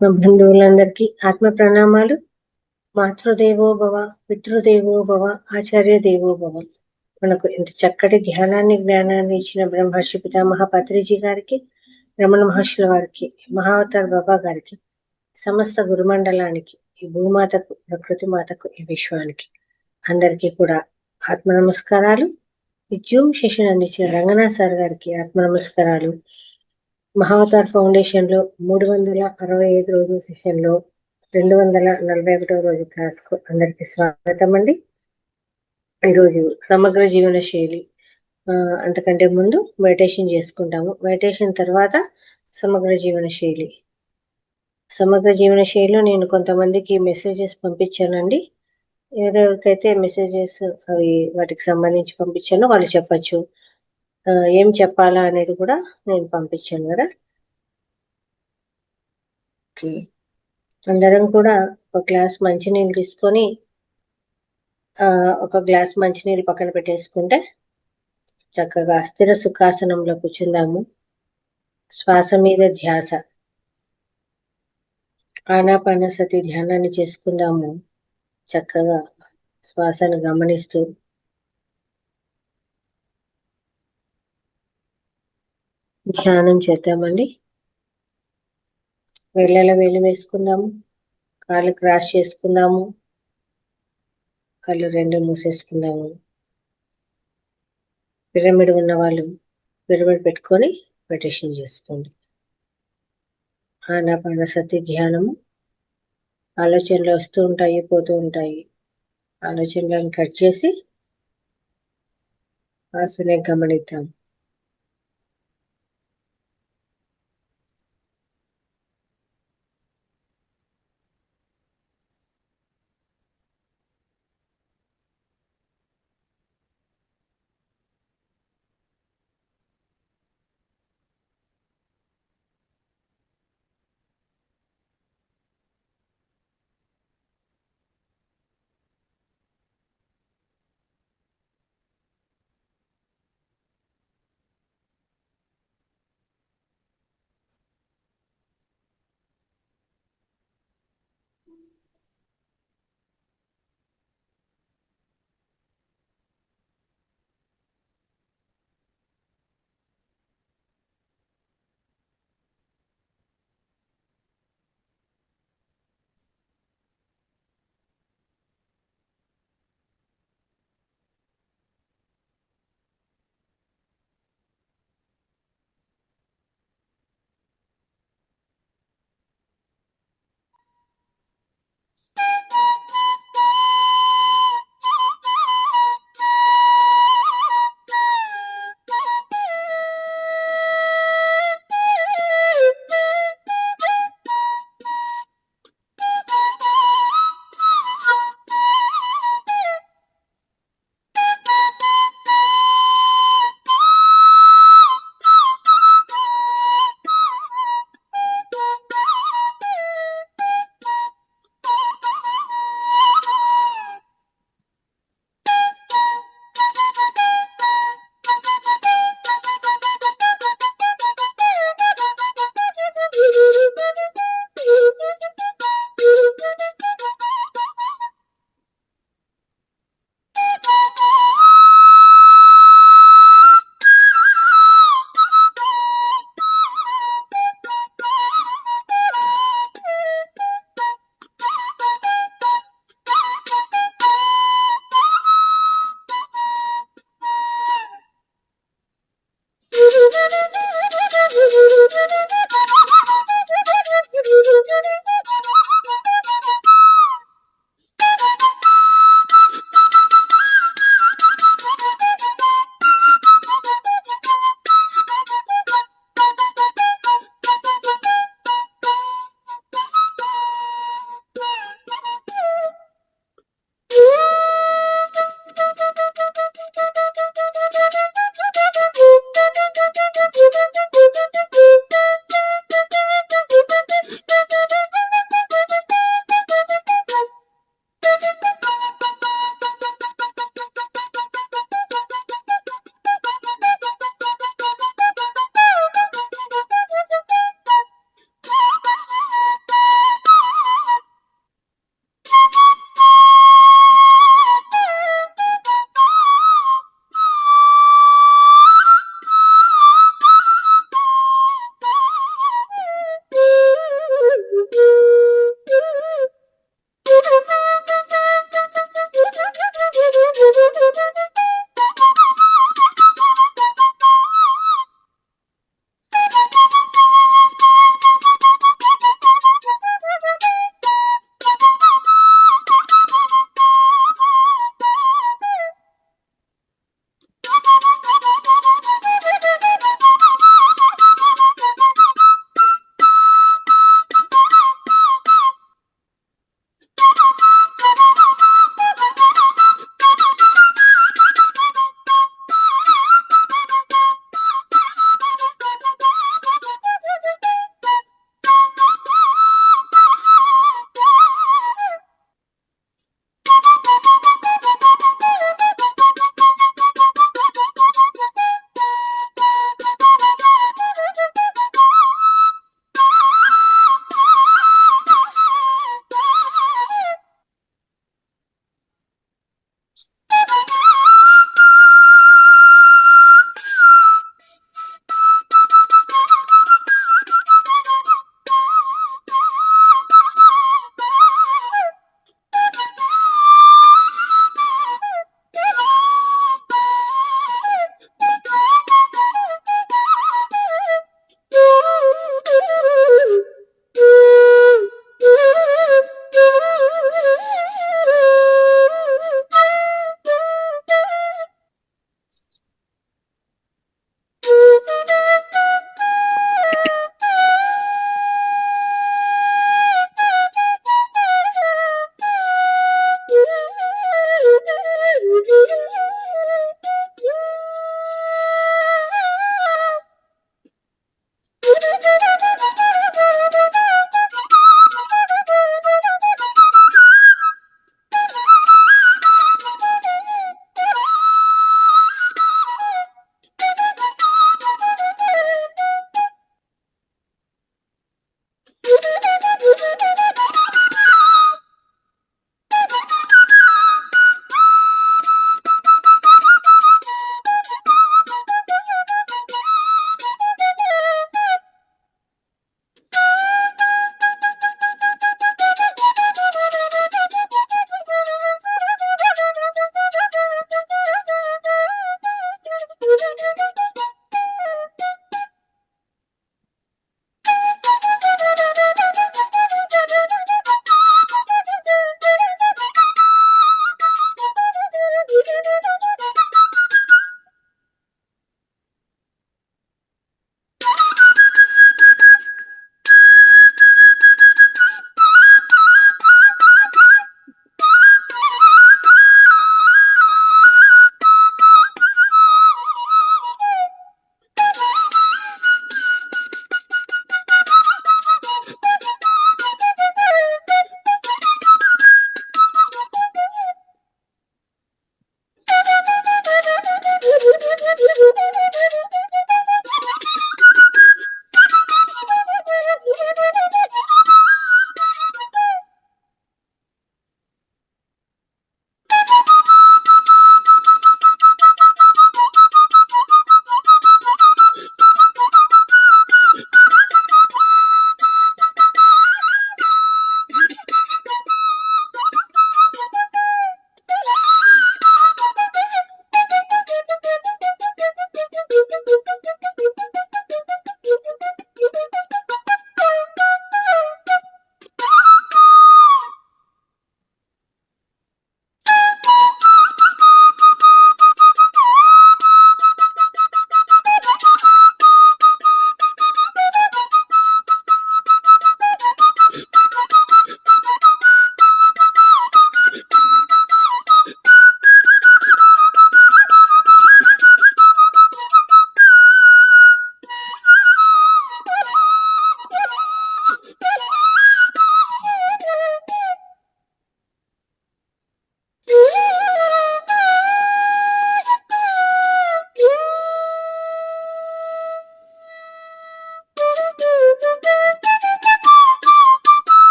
ఆత్మ బంధువులందరికీ ఆత్మ ప్రణామాలు. మాతృదేవో భవ, పితృదేవో భవ, ఆచార్య దేవో భవ. మనకు ఇంత చక్కటి ధ్యానాన్ని జ్ఞానాన్ని ఇచ్చిన బ్రహ్మర్షి పితామహ పత్రిజీ గారికి, రమణ మహర్షుల వారికి, మహావతార్ బాబా గారికి, సమస్త గురుమండలానికి, ఈ భూమాతకు, ప్రకృతి మాతకు, ఈ విశ్వానికి అందరికీ కూడా ఆత్మ నమస్కారాలు. ఈ జూమ్ సెషన్ అందించిన రంగనాథ్ సార్ గారికి ఆత్మ నమస్కారాలు. మహావతార్ ఫౌండేషన్ లో 365 రోజుల సెషన్ లో 241వ రోజు క్లాస్ కు అందరికి స్వాగతం అండి. ఈరోజు సమగ్ర జీవన శైలి, అంతకంటే ముందు మెడిటేషన్ చేసుకుంటాము. మెడిటేషన్ తర్వాత సమగ్ర జీవన శైలి. సమగ్ర జీవన శైలిలో నేను కొంతమందికి మెసేజెస్ పంపించానండి. ఎవరెవరికైతే మెసేజెస్ అవి వాటికి సంబంధించి పంపించానో వాళ్ళు చెప్పచ్చు. ఏం చెప్పాలా అనేది కూడా నేను పంపించాను కదా. అందరం కూడా ఒక గ్లాస్ మంచినీళ్ళు తీసుకొని ఒక గ్లాస్ మంచినీళ్ళు పక్కన పెట్టేసుకుంటే చక్కగా స్థిర సుఖాసనంలో కూర్చుందాము. శ్వాస మీద ధ్యాస, ఆనాపానసతి ధ్యానాన్ని చేసుకుందాము. చక్కగా శ్వాసను గమనిస్తూ ధ్యానం చేద్దామండి. వేళ్ళలో వేలు వేసుకుందాము, కాళ్ళు క్రాస్ చేసుకుందాము, కళ్ళు రెండు మూసేసుకుందాము. పిరమిడ్ ఉన్న వాళ్ళు పిరమిడ్ పెట్టుకొని మెడిటేషన్ చేసుకోండి. ఆనాపానసతి ధ్యానము. ఆలోచనలు వస్తూ ఉంటాయి, పోతూ ఉంటాయి. ఆలోచనలను కట్ చేసి శ్వాసనే గమనిద్దాం.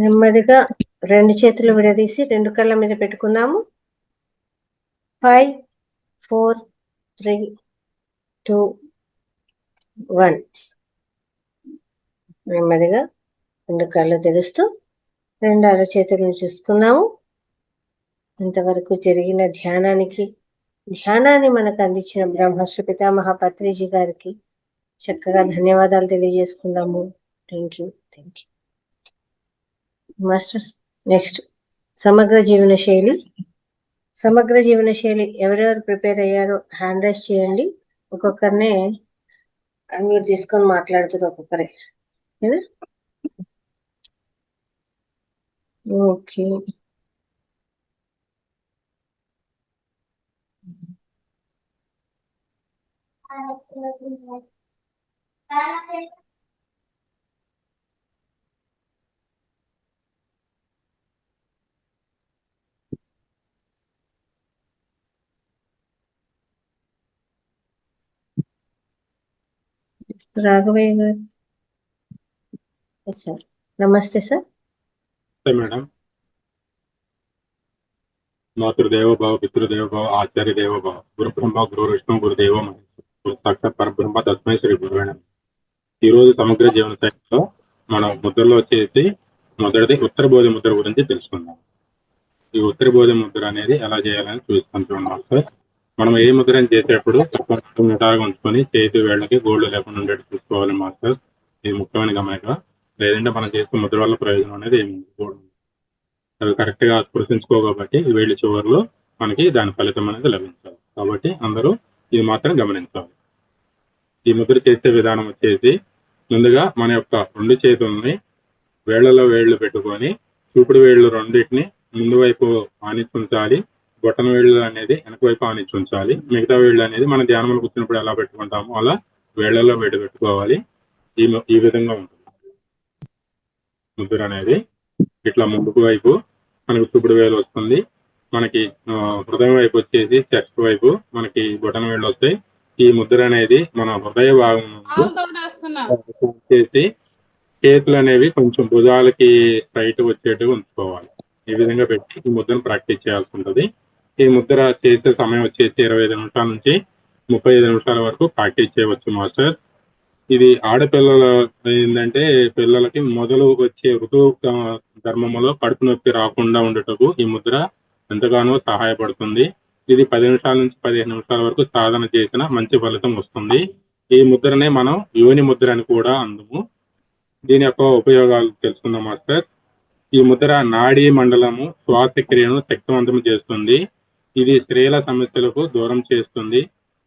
నెమ్మదిగా 2 చేతులు విడదీసి 2 కళ్ళ మీద పెట్టుకుందాము. 5, 4, 3, 2, 1. నెమ్మదిగా 2 కళ్ళు తెరుస్తూ 2 అరచేతులను చూసుకుందాము. ఇంతవరకు జరిగిన ధ్యానాన్ని మనకు అందించిన బ్రహ్మర్షి పితామహ పత్రిజీ గారికి చక్కగా ధన్యవాదాలు తెలియజేసుకుందాము. Thank you. మాస్టర్స్, నెక్స్ట్ సమగ్ర జీవన శైలి ఎవరెవరు ప్రిపేర్ అయ్యారో హ్యాండ్ రైజ్ చేయండి. ఒక్కొక్కరినే అన్మ్యూట్ చేసుకొని మాట్లాడుతుంది ఒక్కొక్కరే. ఓకే, రాఘవయ్య గారు. సార్ నమస్తే సార్. మేడం, మాతృదేవోభవ, పితృదేవోభవ, ఆచార్య దేవోభవ, గురు బ్రహ్మ, గురు విష్ణు, గురుదేవ మహేశ్వర, సాక్షాత్ పరబ్రహ్మ, తస్మై శ్రీ గురువే నమః. ఈరోజు సమగ్ర జీవన శైలిలో మనం ముద్రలో వచ్చేసి మొదటిది ఉత్తర బోధి ముద్ర గురించి తెలుసుకుందాం. ఈ ఉత్తర బోధి ముద్ర అనేది ఎలా చేయాలని చూసుకుంటున్నాం సార్. మనం ఏ ముద్రని చేసేటప్పుడు నిటారుగా ఉంచుకొని చేతి వేళ్ళకి గోల్డ్ లేకుండా ఉండేట్టు చూసుకోవాలి మాస్టర్. ఇది ముఖ్యమైన గమనిక. లేదంటే మనం చేసే ముద్ర వల్ల ప్రయోజనం అనేది ఏమి అవి కరెక్ట్ గా స్పృశించుకోబట్టి వేళ్ళ చివరిలో మనకి దాని ఫలితం అనేది లభించాలి. కాబట్టి అందరూ ఇది మాత్రం గమనించాలి. ఈ ముద్ర చేసే విధానం వచ్చేసి ముందుగా మన యొక్క 2 చేతుల్ని వేళ్లలో వేళ్లు పెట్టుకొని చూపుడు వేళ్లు రెండింటిని ముందు వైపు ఆనించాలి. బొట్టన వేళ్ళు అనేది వెనక వైపు ఆనించాలి. మిగతా వేళ్ళు అనేది మన ధ్యానంలో కూర్చున్నప్పుడు ఎలా పెట్టుకుంటామో అలా వేళ్లలో వేడి పెట్టుకోవాలి. ఈ విధంగా ఉంటుంది ముద్ర అనేది. ఇట్లా ముందుకు వైపు మనకి చూపుడు వేలు వస్తుంది. మనకి హృదయం వైపు వచ్చేసి చెస్ట్ వైపు మనకి బొటన వేళ్ళు వస్తాయి. ఈ ముద్ర అనేది మన హృదయ భాగం వచ్చేసి చేతులు అనేవి కొంచెం భుజాలకి స్ట్రైట్ వచ్చేట్టుగా ఉంచుకోవాలి. ఈ విధంగా పెట్టి ఈ ముద్రను ప్రాక్టీస్ చేయాల్సి ఉంటుంది. ఈ ముద్ర చేసే సమయం వచ్చేసి 25 నిమిషాల నుంచి 35 నిమిషాల వరకు ప్రాక్టీస్ చేయవచ్చు మాస్టర్. ఇది ఆడపిల్లల ఏంటంటే పిల్లలకి మొదలు వచ్చే ఋతు ధర్మములో కడుపు నొప్పి రాకుండా ఉండటకు ఈ ముద్ర ఎంతగానో సహాయపడుతుంది. ఇది 10 నిమిషాల నుంచి 15 నిమిషాల వరకు సాధన చేసిన మంచి ఫలితం వస్తుంది. ఈ ముద్రనే మనం యోని ముద్ర అని కూడా అందుము. దీని యొక్క ఉపయోగాలు తెలుసుకుందాం మాస్టర్. ఈ ముద్ర నాడీ మండలము శ్వాసక్రియను శక్తివంతం చేస్తుంది. ఇది స్త్రీల సమస్యలకు దూరం చేస్తుంది.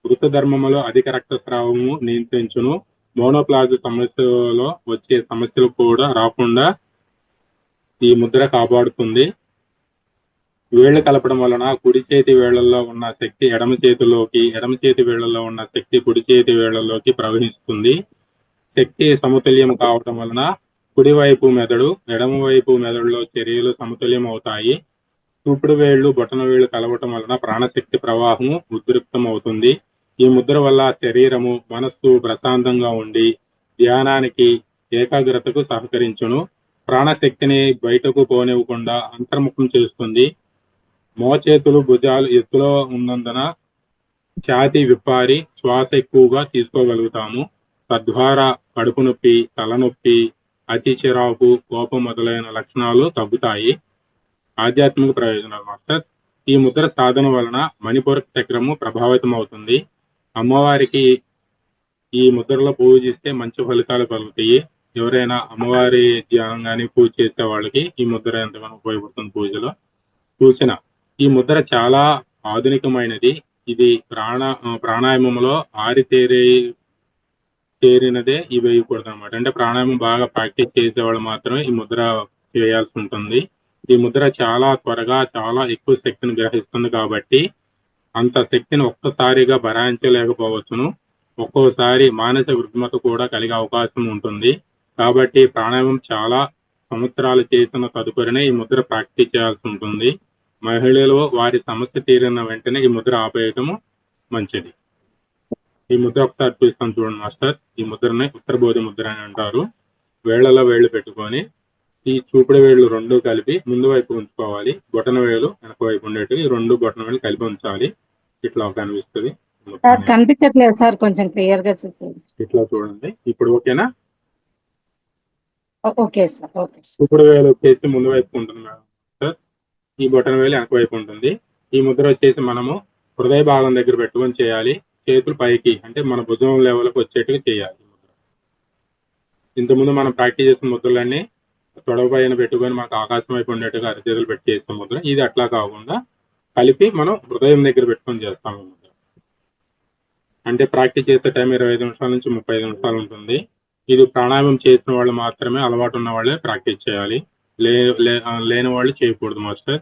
ఋతు ధర్మములో అధిక రక్తస్రావము నియంత్రించును. మోనోప్లాజ్ సమస్యలో వచ్చే సమస్యలు కూడా రాకుండా ఈ ముద్ర కాపాడుతుంది. వేళ్లు కలపడం వలన కుడి చేతి వేళ్లలో ఉన్న శక్తి ఎడమ చేతి వేళ్లలో ఉన్న శక్తి కుడి చేతి వేళ్లలోకి ప్రవహిస్తుంది. శక్తి సమతుల్యం కావడం వలన కుడివైపు మెదడు ఎడమ వైపు మెదడులో చర్యలు సమతుల్యం అవుతాయి. చూపుడు వేళ్లు బొటన వేళ్లు కలవటం వలన ప్రాణశక్తి ప్రవాహం ఉద్రిక్తం అవుతుంది. ఈ ముద్ర వల్ల శరీరము మనస్సు ప్రశాంతంగా ఉండి ధ్యానానికి ఏకాగ్రతకు సహకరించును. ప్రాణశక్తిని బయటకు పోనివ్వకుండా అంతర్ముఖం చేస్తుంది. మోచేతులు భుజాలు ఎత్తులో ఉన్నందున ఛాతీ విప్పారి శ్వాస ఎక్కువగా తీసుకోగలుగుతాము. తద్వారా కడుపు నొప్పి, తలనొప్పి, అతి చిరాకు, కోపం మొదలైన లక్షణాలు తగ్గుతాయి. ఆధ్యాత్మిక ప్రయోజనాలు మాస్టర్. ఈ ముద్ర సాధన వలన మణిపూరక చక్రము ప్రభావితం అవుతుంది. అమ్మవారికి ఈ ముద్రలో పూజిస్తే మంచి ఫలితాలు కలుగుతాయి. ఎవరైనా అమ్మవారి ధ్యానం కానీ పూజ చేసే వాళ్ళకి ఈ ముద్ర ఎంతగానో ఉపయోగపడుతుంది పూజలో. సూచన: ఈ ముద్ర చాలా ఆధునికమైనది. ఇది ప్రాణాయామంలో చేరినదే ఈ వేయకూడదు అనమాట. అంటే ప్రాణాయామం బాగా ప్రాక్టీస్ చేసేవాళ్ళు మాత్రమే ఈ ముద్ర చేయాల్సి ఉంటుంది. ఈ ముద్ర చాలా త్వరగా చాలా ఎక్కువ శక్తిని గ్రహిస్తుంది కాబట్టి అంత శక్తిని ఒక్కసారిగా భరాయించలేకపోవచ్చును. ఒక్కోసారి మానసిక రుగ్మత కూడా కలిగే అవకాశం ఉంటుంది. కాబట్టి ప్రాణాయామం చాలా సంవత్సరాలు చేసిన తదుపరినే ఈ ముద్ర ప్రాక్టీస్ చేయాల్సి ఉంటుంది. మహిళలు వారి సమస్య తీరిన వెంటనే ఈ ముద్ర ఆపేయటము మంచిది. ఈ ముద్ర ఒకసారి చూస్తాను చూడండి మాస్టర్. ఈ ముద్రని ఉత్తర బోధి ముద్ర అని అంటారు. వేళ్లలో వేళ్లు పెట్టుకొని ఈ చూపుడు వేళ్ళు రెండు కలిపి ముందు వైపు ఉంచుకోవాలి. బొటన వేలు వెనక వైపు ఉండేట్టు ఈ రెండు బొటన వేలు కలిపి ఉంచాలి. ఇట్లా కనిపిస్తుంది. సార్ కనిపించట్లేదు సార్, కొంచెం క్లియర్ గా చూడండి. ఇట్లా చూడండి. ఇప్పుడు ఓకేనా? Okay sir, okay sir. చూపుడు వేలు వచ్చేసి ముందు వైపు ఉంటుంది మేడం సార్. ఈ బొటన వేలు వెనక వైపు ఉంటుంది. ఈ ముద్ర వచ్చేసి మనము హృదయ భాగం దగ్గర పెట్టుకొని చేయాలి. చేతులు పైకి అంటే మన భుజం లెవెల్కి వచ్చేట్టుగా చేయాలి. ఇంతకుముందు మనం ప్రాక్టీస్ చేసిన ముద్రలన్నీ తొడవ పైన పెట్టుకొని మనకు ఆకాశం వైపు ఉండేట్టుగా అరచేతులు పెట్టి చేస్తాం ముద్ర. ఇది అట్లా కాకుండా కలిపి మనం హృదయం దగ్గర పెట్టుకొని చేస్తాము ముద్ర. అంటే ప్రాక్టీస్ చేసే టైం 25 నిమిషాల నుంచి 35 నిమిషాలు ఉంటుంది. ఇది ప్రాణాయామం చేసిన వాళ్ళు మాత్రమే, అలవాటు ఉన్న వాళ్ళే ప్రాక్టీస్ చేయాలి. లేని వాళ్ళు చేయకూడదు మాస్టర్.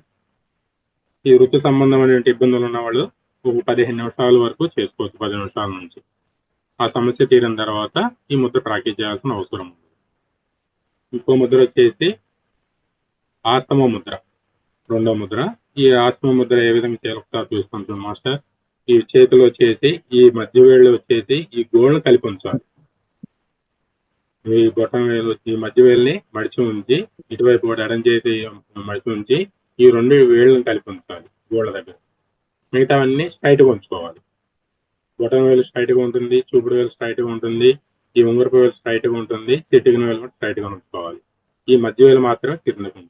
ఈ వృత్తి సంబంధమైన ఇబ్బందులు ఉన్న వాళ్ళు ఒక 15 నిమిషాల వరకు చేసుకోవచ్చు. 10 నిమిషాల నుంచి ఆ సమస్య తీరిన తర్వాత ఈ ముద్ర ప్రాక్టీస్ చేయాల్సిన అవసరం ఉంది. ఇంకో ముద్ర వచ్చేసి ఆస్తమ ముద్ర, రెండో ముద్ర. ఈ ఆస్తమ ముద్ర ఏ విధంగా చేయాలో ఒకసారి చూసుకుంటాం మాస్టర్. ఈ చేతులు వచ్చేసి ఈ మధ్య వేళ్ళు వచ్చేసి ఈ గోళ్ళను కలిపి ఉంచాలి. ఈ బొటం వేలు ఈ మధ్య వేలుని మడిచి ఉంచి ఇటువైపు కూడా ఎడం చేసి మడిచి ఉంచి ఈ రెండు వేళ్ళని కలిపి ఉంచాలి గోళ్ళ దగ్గర. మిగతావన్నీ స్ట్రైట్గా ఉంచుకోవాలి. బొటం వేలు స్ట్రైట్గా ఉంటుంది, చూపుడు వేలు స్ట్రైట్గా ఉంటుంది, ఈ ఉంగరపు వేలు స్ట్రైట్గా ఉంటుంది, చిటికిన వేలు కూడా స్ట్రైట్గా ఉంచుకోవాలి. ఈ మధ్య వేలు మాత్రమే తిరిగి ఉంటుంది.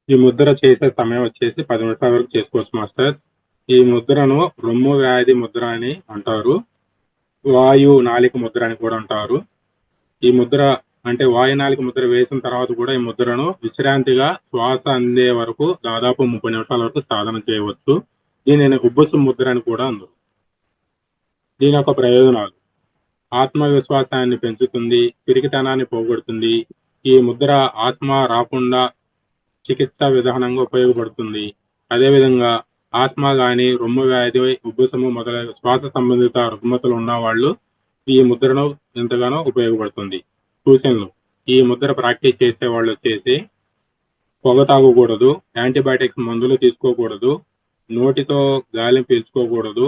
ఈ ముద్ర చేసే సమయం వచ్చేసి 10 నిమిషాల వరకు చేసుకోవచ్చు మాస్టర్. ఈ ముద్రను రొమ్ము వ్యాధి ముద్ర అని అంటారు, వాయు నాలిక ముద్ర అని కూడా అంటారు. ఈ ముద్ర అంటే వాయునాలిక ముద్ర వేసిన తర్వాత కూడా ఈ ముద్రను విశ్రాంతిగా శ్వాస అందే వరకు దాదాపు 30 నిమిషాల వరకు సాధన చేయవచ్చు. దీనిని ఉబ్బసు ముద్ర అని కూడా అందరు. దీని యొక్క ప్రయోజనాలు: ఆత్మవిశ్వాసాన్ని పెంచుతుంది, పిరికితనాన్ని పోగొడుతుంది. ఈ ముద్ర ఆస్మా రాకుండా చికిత్సా విధానంగా ఉపయోగపడుతుంది. అదేవిధంగా ఆస్మా కానీ, రొమ్ము వ్యాధి, ఉబ్బసము మొదలైన శ్వాస సంబంధిత రుగ్మతలు ఉన్న వాళ్ళు ఈ ముద్రను ఎంతగానో ఉపయోగపడుతుంది. సూచనలు: ఈ ముద్ర ప్రాక్టీస్ చేసే వాళ్ళు వచ్చేసి పొగ తాగకూడదు, యాంటీబయాటిక్స్ మందులు తీసుకోకూడదు, నోటితో గాలిని పీల్చుకోకూడదు,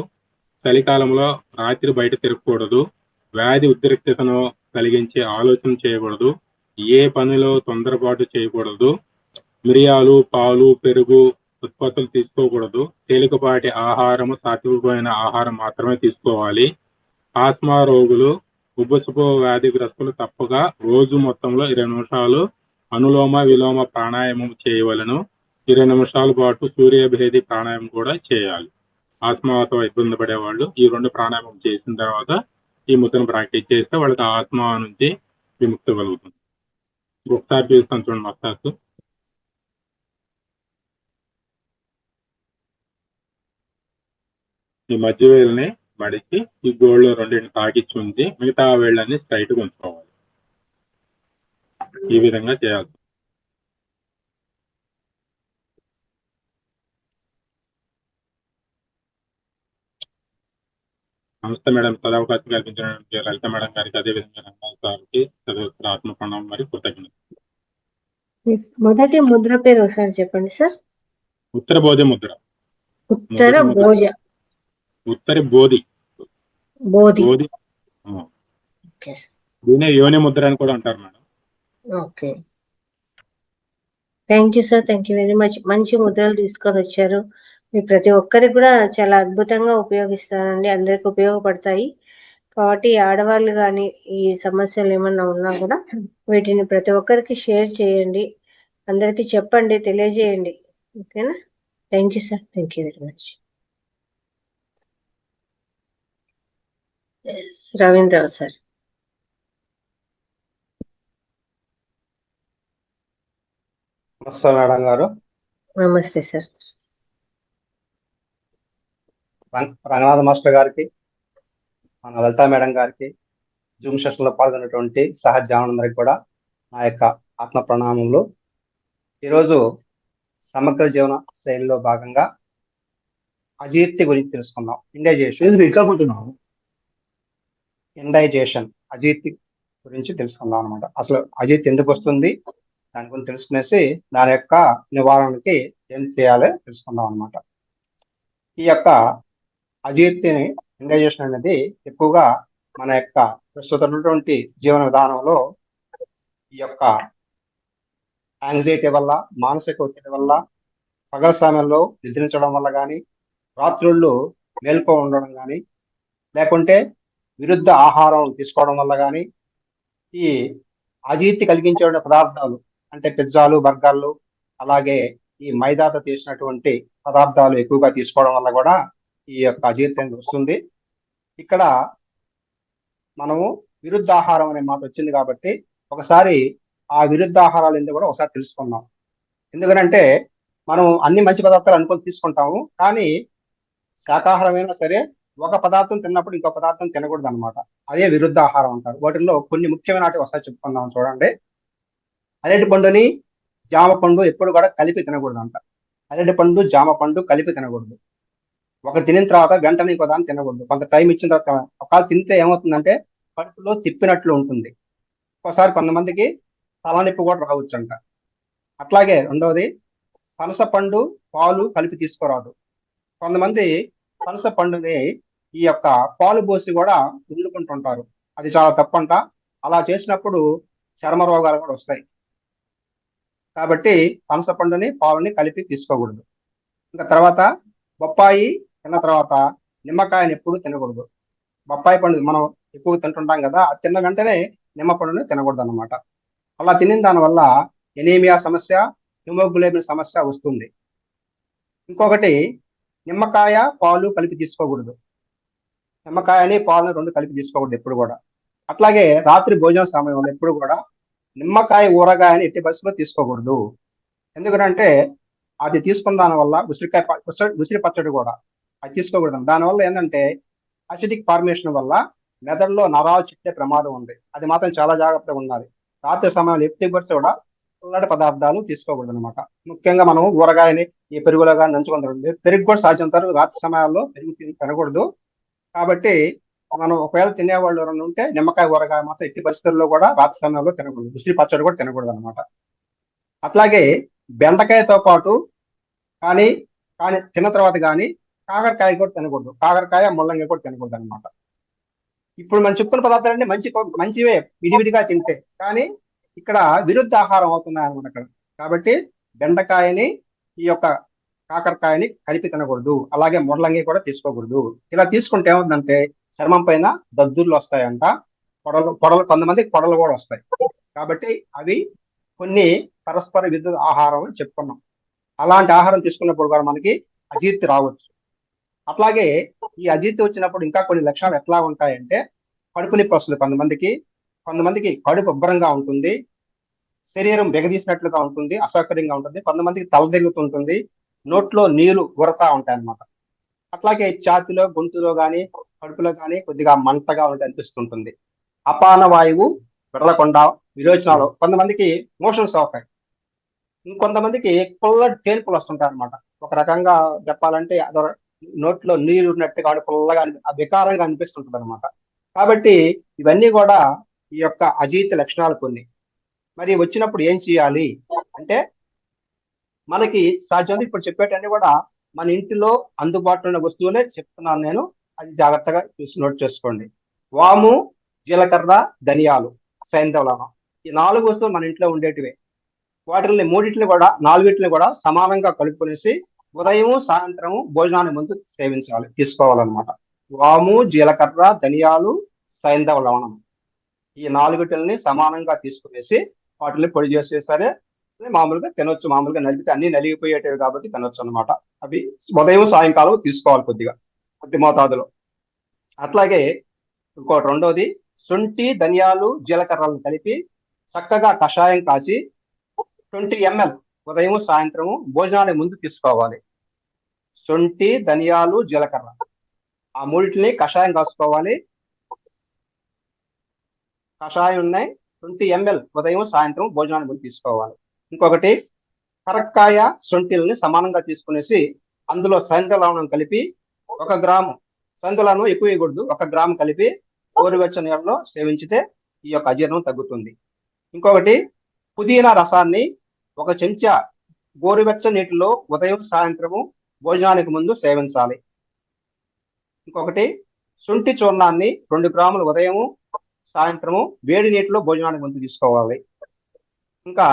చలికాలంలో రాత్రి బయట తిరగకూడదు, వ్యాధి ఉద్రిక్తతను కలిగించే ఆలోచన చేయకూడదు, ఏ పనిలో తొందరపాటు చేయకూడదు, మిరియాలు, పాలు, పెరుగు ఉత్పత్తులు తీసుకోకూడదు, తేలికపాటి ఆహారము, సాత్వికమైన ఆహారం మాత్రమే తీసుకోవాలి. ఆస్మా రోగులు, ఉబ్బసపు వ్యాధిగ్రస్తులు తప్పగా రోజు మొత్తంలో 20 నిమిషాలు అనులోమ విలోమ ప్రాణాయామం చేయవలను. 20 నిమిషాల పాటు సూర్యభేది ప్రాణాయామం కూడా చేయాలి. ఆస్మాతో ఇబ్బంది పడే వాళ్ళు ఈ 2 ప్రాణాయామం చేసిన తర్వాత ఈ ముద్రను ప్రాక్టీస్ చేస్తే వాళ్ళకి ఆస్మా నుంచి విముక్తి కలుగుతుంది. ఒకసారి చూస్తాను చూడండి మాస్టర్స్. ఈ మధ్య వేళ్ళని మడిచి ఈ గోళ్ళు రెండింటిని తాకిచ్చి ఉంచి మిగతా వేళ్ళని స్ట్రైట్గా ఉంచుకోవాలి. ఈ విధంగా చేయాలి. నమస్తే మేడం, సదవకాశం కల్పించినటువంటి లలిత మేడం గారికి, అదేవిధంగా రంగాల సార్కి చదువు ఆత్మ ప్రణామం మరియు కృతజ్ఞత. మొదటి ముద్ర పేరు ఒకసారి చెప్పండి సార్. ఉత్తర భోజ ముద్ర. ఉత్తర భోజ, ఉత్తర బోధి బోధి. బోధి. దీనే యోని ముద్ర అని కూడా అంటారు madam. Okay, thank you sir, thank you very much. మంచి ముద్రలు తీసుకొని వచ్చారు. మీరు ప్రతి ఒక్కరికి కూడా చాలా అద్భుతంగా ఉపయోగిస్తారండి, అందరికి ఉపయోగపడతాయి. కాబట్టి ఆడవాళ్ళు కానీ ఈ సమస్యలు ఏమన్నా ఉన్నా కూడా వీటిని ప్రతి ఒక్కరికి షేర్ చేయండి, అందరికీ చెప్పండి, తెలియజేయండి. ఓకేనా? Thank you sir, thank you very much. Ravindra Rao sir. నమస్తే మేడం గారు. నమస్తే సార్. రంగనాథ మాస్టర్ గారికి, మన లలితా మేడం గారికి, జూమ్ సెషన్ లో పాల్గొన్నటువంటి సహజానందరికి కూడా నా యొక్క ఆత్మ ప్రణామములు. ఈరోజు సమగ్ర జీవన శైలిలో భాగంగా అజీర్తి గురించి తెలుసుకుందాం. ఇండైజేషన్, అజీర్తి గురించి తెలుసుకుందాం అనమాట. అసలు అజీర్తి ఎందుకు వస్తుంది దాని గురించి తెలుసుకునేసి దాని యొక్క నివారణకి ఏం చేయాలో తెలుసుకుందాం అనమాట. ఈ యొక్క అజీర్తిని ఇండైజెషన్ అనేది ఎక్కువగా మన యొక్క ప్రస్తుతం ఉన్నటువంటి జీవన విధానంలో ఈ యొక్క యాంగ్జైటీ వల్ల, మానసిక ఒత్తిడి వల్ల, పగల సమయంలో నిద్రించడం వల్ల కానీ, రాత్రుళ్ళు మేల్కో ఉండడం కానీ, లేకుంటే విరుద్ధ ఆహారం తీసుకోవడం వల్ల కానీ, ఈ అజీర్తి కలిగించే పదార్థాలు అంటే పిజ్జాలు, బర్గర్లు, అలాగే ఈ మైదాతో చేసినటువంటి పదార్థాలు ఎక్కువగా తీసుకోవడం వల్ల కూడా ఈ యొక్క అజీర్తి అనేది వస్తుంది. ఇక్కడ మనము విరుద్ధ ఆహారం అనే మాట వచ్చింది కాబట్టి ఒకసారి ఆ విరుద్ధ ఆహారాలు ఏంటో కూడా ఒకసారి తెలుసుకుందాం. ఎందుకంటే మనం అన్ని మంచి పదార్థాలు అనుకొని తీసుకుంటాము, కానీ శాకాహారమైనా సరే ఒక పదార్థం తిన్నప్పుడు ఇంకో పదార్థం తినకూడదు అనమాట. అదే విరుద్ధ ఆహారం అంటారు. వాటిల్లో కొన్ని ముఖ్యమైన వాటి ఒకసారి చెప్పుకుందాం. చూడండి, అరటి పండుని జామ పండు ఎప్పుడు కూడా కలిపి తినకూడదు అంట. అరటి పండు, జామ పండు కలిపి తినకూడదు. ఒకటి తినిన తర్వాత వెంటనే ఇంకో దాన్ని తినకూడదు. కొంత టైం ఇచ్చిన తర్వాత ఒకవేళ తింటే ఏమవుతుందంటే కడుపులో తిప్పినట్లు ఉంటుంది. ఒకసారి కొంతమందికి తలనొప్పి కూడా రావచ్చు అంట. అట్లాగే రెండవది, పనస పండు, పాలు కలిపి తీసుకోరాదు. కొంతమంది పనస పండుని ఈ యొక్క పాలు పోసి కూడా వండుకుంటుంటారు. అది చాలా తప్పంట. అలా చేసినప్పుడు చర్మ రోగాలు కూడా వస్తాయి. కాబట్టి పనస పండుని, పాలని కలిపి తీసుకోకూడదు. ఇంకా తర్వాత బొప్పాయి తిన్న తర్వాత నిమ్మకాయని ఎప్పుడు తినకూడదు. బొప్పాయి పండు మనం ఎక్కువ తింటుంటాం కదా, అది తిన్న వెంటనే నిమ్మ పండుని తినకూడదు అనమాట. అలా తినిన దానివల్ల ఎనీమియా సమస్య, హిమోగ్లోబిన్ సమస్య వస్తుంది. ఇంకొకటి, నిమ్మకాయ, పాలు కలిపి తీసుకోకూడదు. నిమ్మకాయని, పాలను రెండు కలిపి తీసుకోకూడదు ఎప్పుడు కూడా. అట్లాగే రాత్రి భోజన సమయంలో ఎప్పుడు కూడా నిమ్మకాయ ఊరగాయని ఎట్టి పరిస్థితుల్లో తీసుకోకూడదు. ఎందుకంటే అది తీసుకున్న దాని వల్ల ఉసిరి పచ్చడి కూడా అది తీసుకోకూడదు. దానివల్ల ఏంటంటే అసిడిక్ ఫార్మేషన్ వల్ల మెదడులో నరాలు చిట్టే ప్రమాదం ఉంది. అది మాత్రం చాలా జాగ్రత్తగా ఉండాలి. రాత్రి సమయంలో ఎట్టి పరిస్థితి కూడా పుల్లటి పదార్థాలు తీసుకోకూడదు అనమాట. ముఖ్యంగా మనం ఊరగాయని ఈ పెరుగులో కానీ నంచుకుంటారు. పెరుగు కూడా సాధ్యంతారు రాత్రి సమయాల్లో పెరుగు తినకూడదు. కాబట్టి మనం ఒకవేళ తినేవాళ్ళు ఎవరైనా ఉంటే నిమ్మకాయ ఊరగాయ మాత్రం ఎట్టి పరిస్థితుల్లో కూడా రాత్రి సమయంలో తినకూడదు. ఉసిరి పచ్చడి కూడా తినకూడదు అనమాట. అట్లాగే బెండకాయతో పాటు కానీ తిన్న తర్వాత కానీ కాకరకాయ కూడా తినకూడదు. కాకరకాయ, ముల్లంగి కూడా తినకూడదు అనమాట. ఇప్పుడు మనం చెప్తున్న పదార్థాలన్నీ మంచివే విడివిడిగా తింటే, కానీ ఇక్కడ విరుద్ధ ఆహారం అవుతున్నాయి అనమాట ఇక్కడ. కాబట్టి బెండకాయని, ఈ యొక్క కాకరకాయని కలిపి తినకూడదు. అలాగే ముల్లంగి కూడా తీసుకోకూడదు. ఇలా తీసుకుంటే ఏముందంటే చర్మం పైన దద్దుర్లు వస్తాయంట, పొడలు కొంతమందికి పొడలు కూడా వస్తాయి. కాబట్టి అవి కొన్ని పరస్పర విరుద్ధ ఆహారం అని చెప్పుకున్నాం. అలాంటి ఆహారం తీసుకున్నప్పుడు కూడా మనకి అజీర్తి రావచ్చు. అట్లాగే ఈ అజీర్తి వచ్చినప్పుడు ఇంకా కొన్ని లక్షణాలు ఎట్లా ఉంటాయంటే కడుపు నొప్పి వస్తుంది కొంతమందికి కడుపు ఉబ్బరంగా ఉంటుంది, శరీరం బెగదీసినట్లుగా ఉంటుంది, అసౌకర్యంగా ఉంటుంది. కొంతమందికి తల తిరుగుతుంటుంది, నోట్లో నీళ్లు గురతా ఉంటాయి అన్నమాట. అట్లాగే ఛాతిలో, గొంతులో కానీ కడుపులో కానీ కొద్దిగా మంటగా అనిపిస్తుంటుంది. అపాన వాయువు వెడలకుండా విరోచనాలు, కొంతమందికి మోషన్స్ అవుతాయి. ఇంకొంతమందికి పుల్లటి తేన్పులు వస్తుంటాయి అనమాట. ఒక రకంగా చెప్పాలంటే అదో నోట్లో నీరు ఉన్నట్టుగా పుల్లగా వికారంగా అనిపిస్తుంటుంది అనమాట. కాబట్టి ఇవన్నీ కూడా ఈ యొక్క అజీర్తి లక్షణాలు కొన్ని. మరి వచ్చినప్పుడు ఏం చేయాలి అంటే మనకి సాధ్యం ఇప్పుడు చెప్పేటన్నీ కూడా మన ఇంటిలో అందుబాటులో ఉన్న వస్తువులే చెప్తున్నాను నేను. అది జాగ్రత్తగా నోట్ చేసుకోండి. వాము, జీలకర్ర, ధనియాలు, సైంధవ లవణం, ఈ 4 వస్తువులు మన ఇంట్లో ఉండేటివే. వాటిని నాలుగిటిని కూడా సమానంగా కలుపుకొనేసి ఉదయం, సాయంత్రం భోజనానికి ముందు తీసుకోవాలన్నమాట. వాము, జీలకర్ర, ధనియాలు, సైంధవ లవణం, ఈ 4 సమానంగా తీసుకునేసి వాటిని పొడి చేసే సరే మామూలుగా తినొచ్చు. మామూలుగా నలిపితే అన్ని నలిగిపోయేటివి కాబట్టి తినొచ్చు అనమాట. అవి ఉదయం, సాయంకాలం తీసుకోవాలి కొద్ది మోతాదులో. అట్లాగే ఇంకోటి రెండోది, శొంఠి, ధనియాలు, జీలకర్రలను కలిపి చక్కగా కషాయం కాచి 20 ml ఉదయం, సాయంత్రం భోజనానికి ముందు తీసుకోవాలి. శొంఠి, ధనియాలు, జీలకర్ర ఆ మూడింటిని కషాయం కాసుకోవాలి. కషాయం ఉన్నాయి 20 ml ఉదయం, సాయంత్రం భోజనానికి ముందు తీసుకోవాలి. ఇంకొకటి, కరక్కాయ, శొంఠిల్ని సమానంగా తీసుకునేసి అందులో సైంధవ లవణం కలిపి 1 గ్రాము, సైంధవ లవణం ఎక్కువ వేయకూడదు, 1 గ్రాము కలిపి గోరువెచ్చని నీళ్ళలో సేవించితే ఈ యొక్క అజీర్ణం తగ్గుతుంది. ఇంకొకటి, పుదీనా రసాన్ని 1 చెంచా గోరువెచ్చని నీటిలో ఉదయం, సాయంత్రము భోజనానికి ముందు సేవించాలి. ఇంకొకటి, శుంఠి చూర్ణాన్ని 2 గ్రాములు ఉదయము సాయంత్రము వేడి నీటిలో భోజనానికి ముందు తీసుకోవాలి. ఇంకా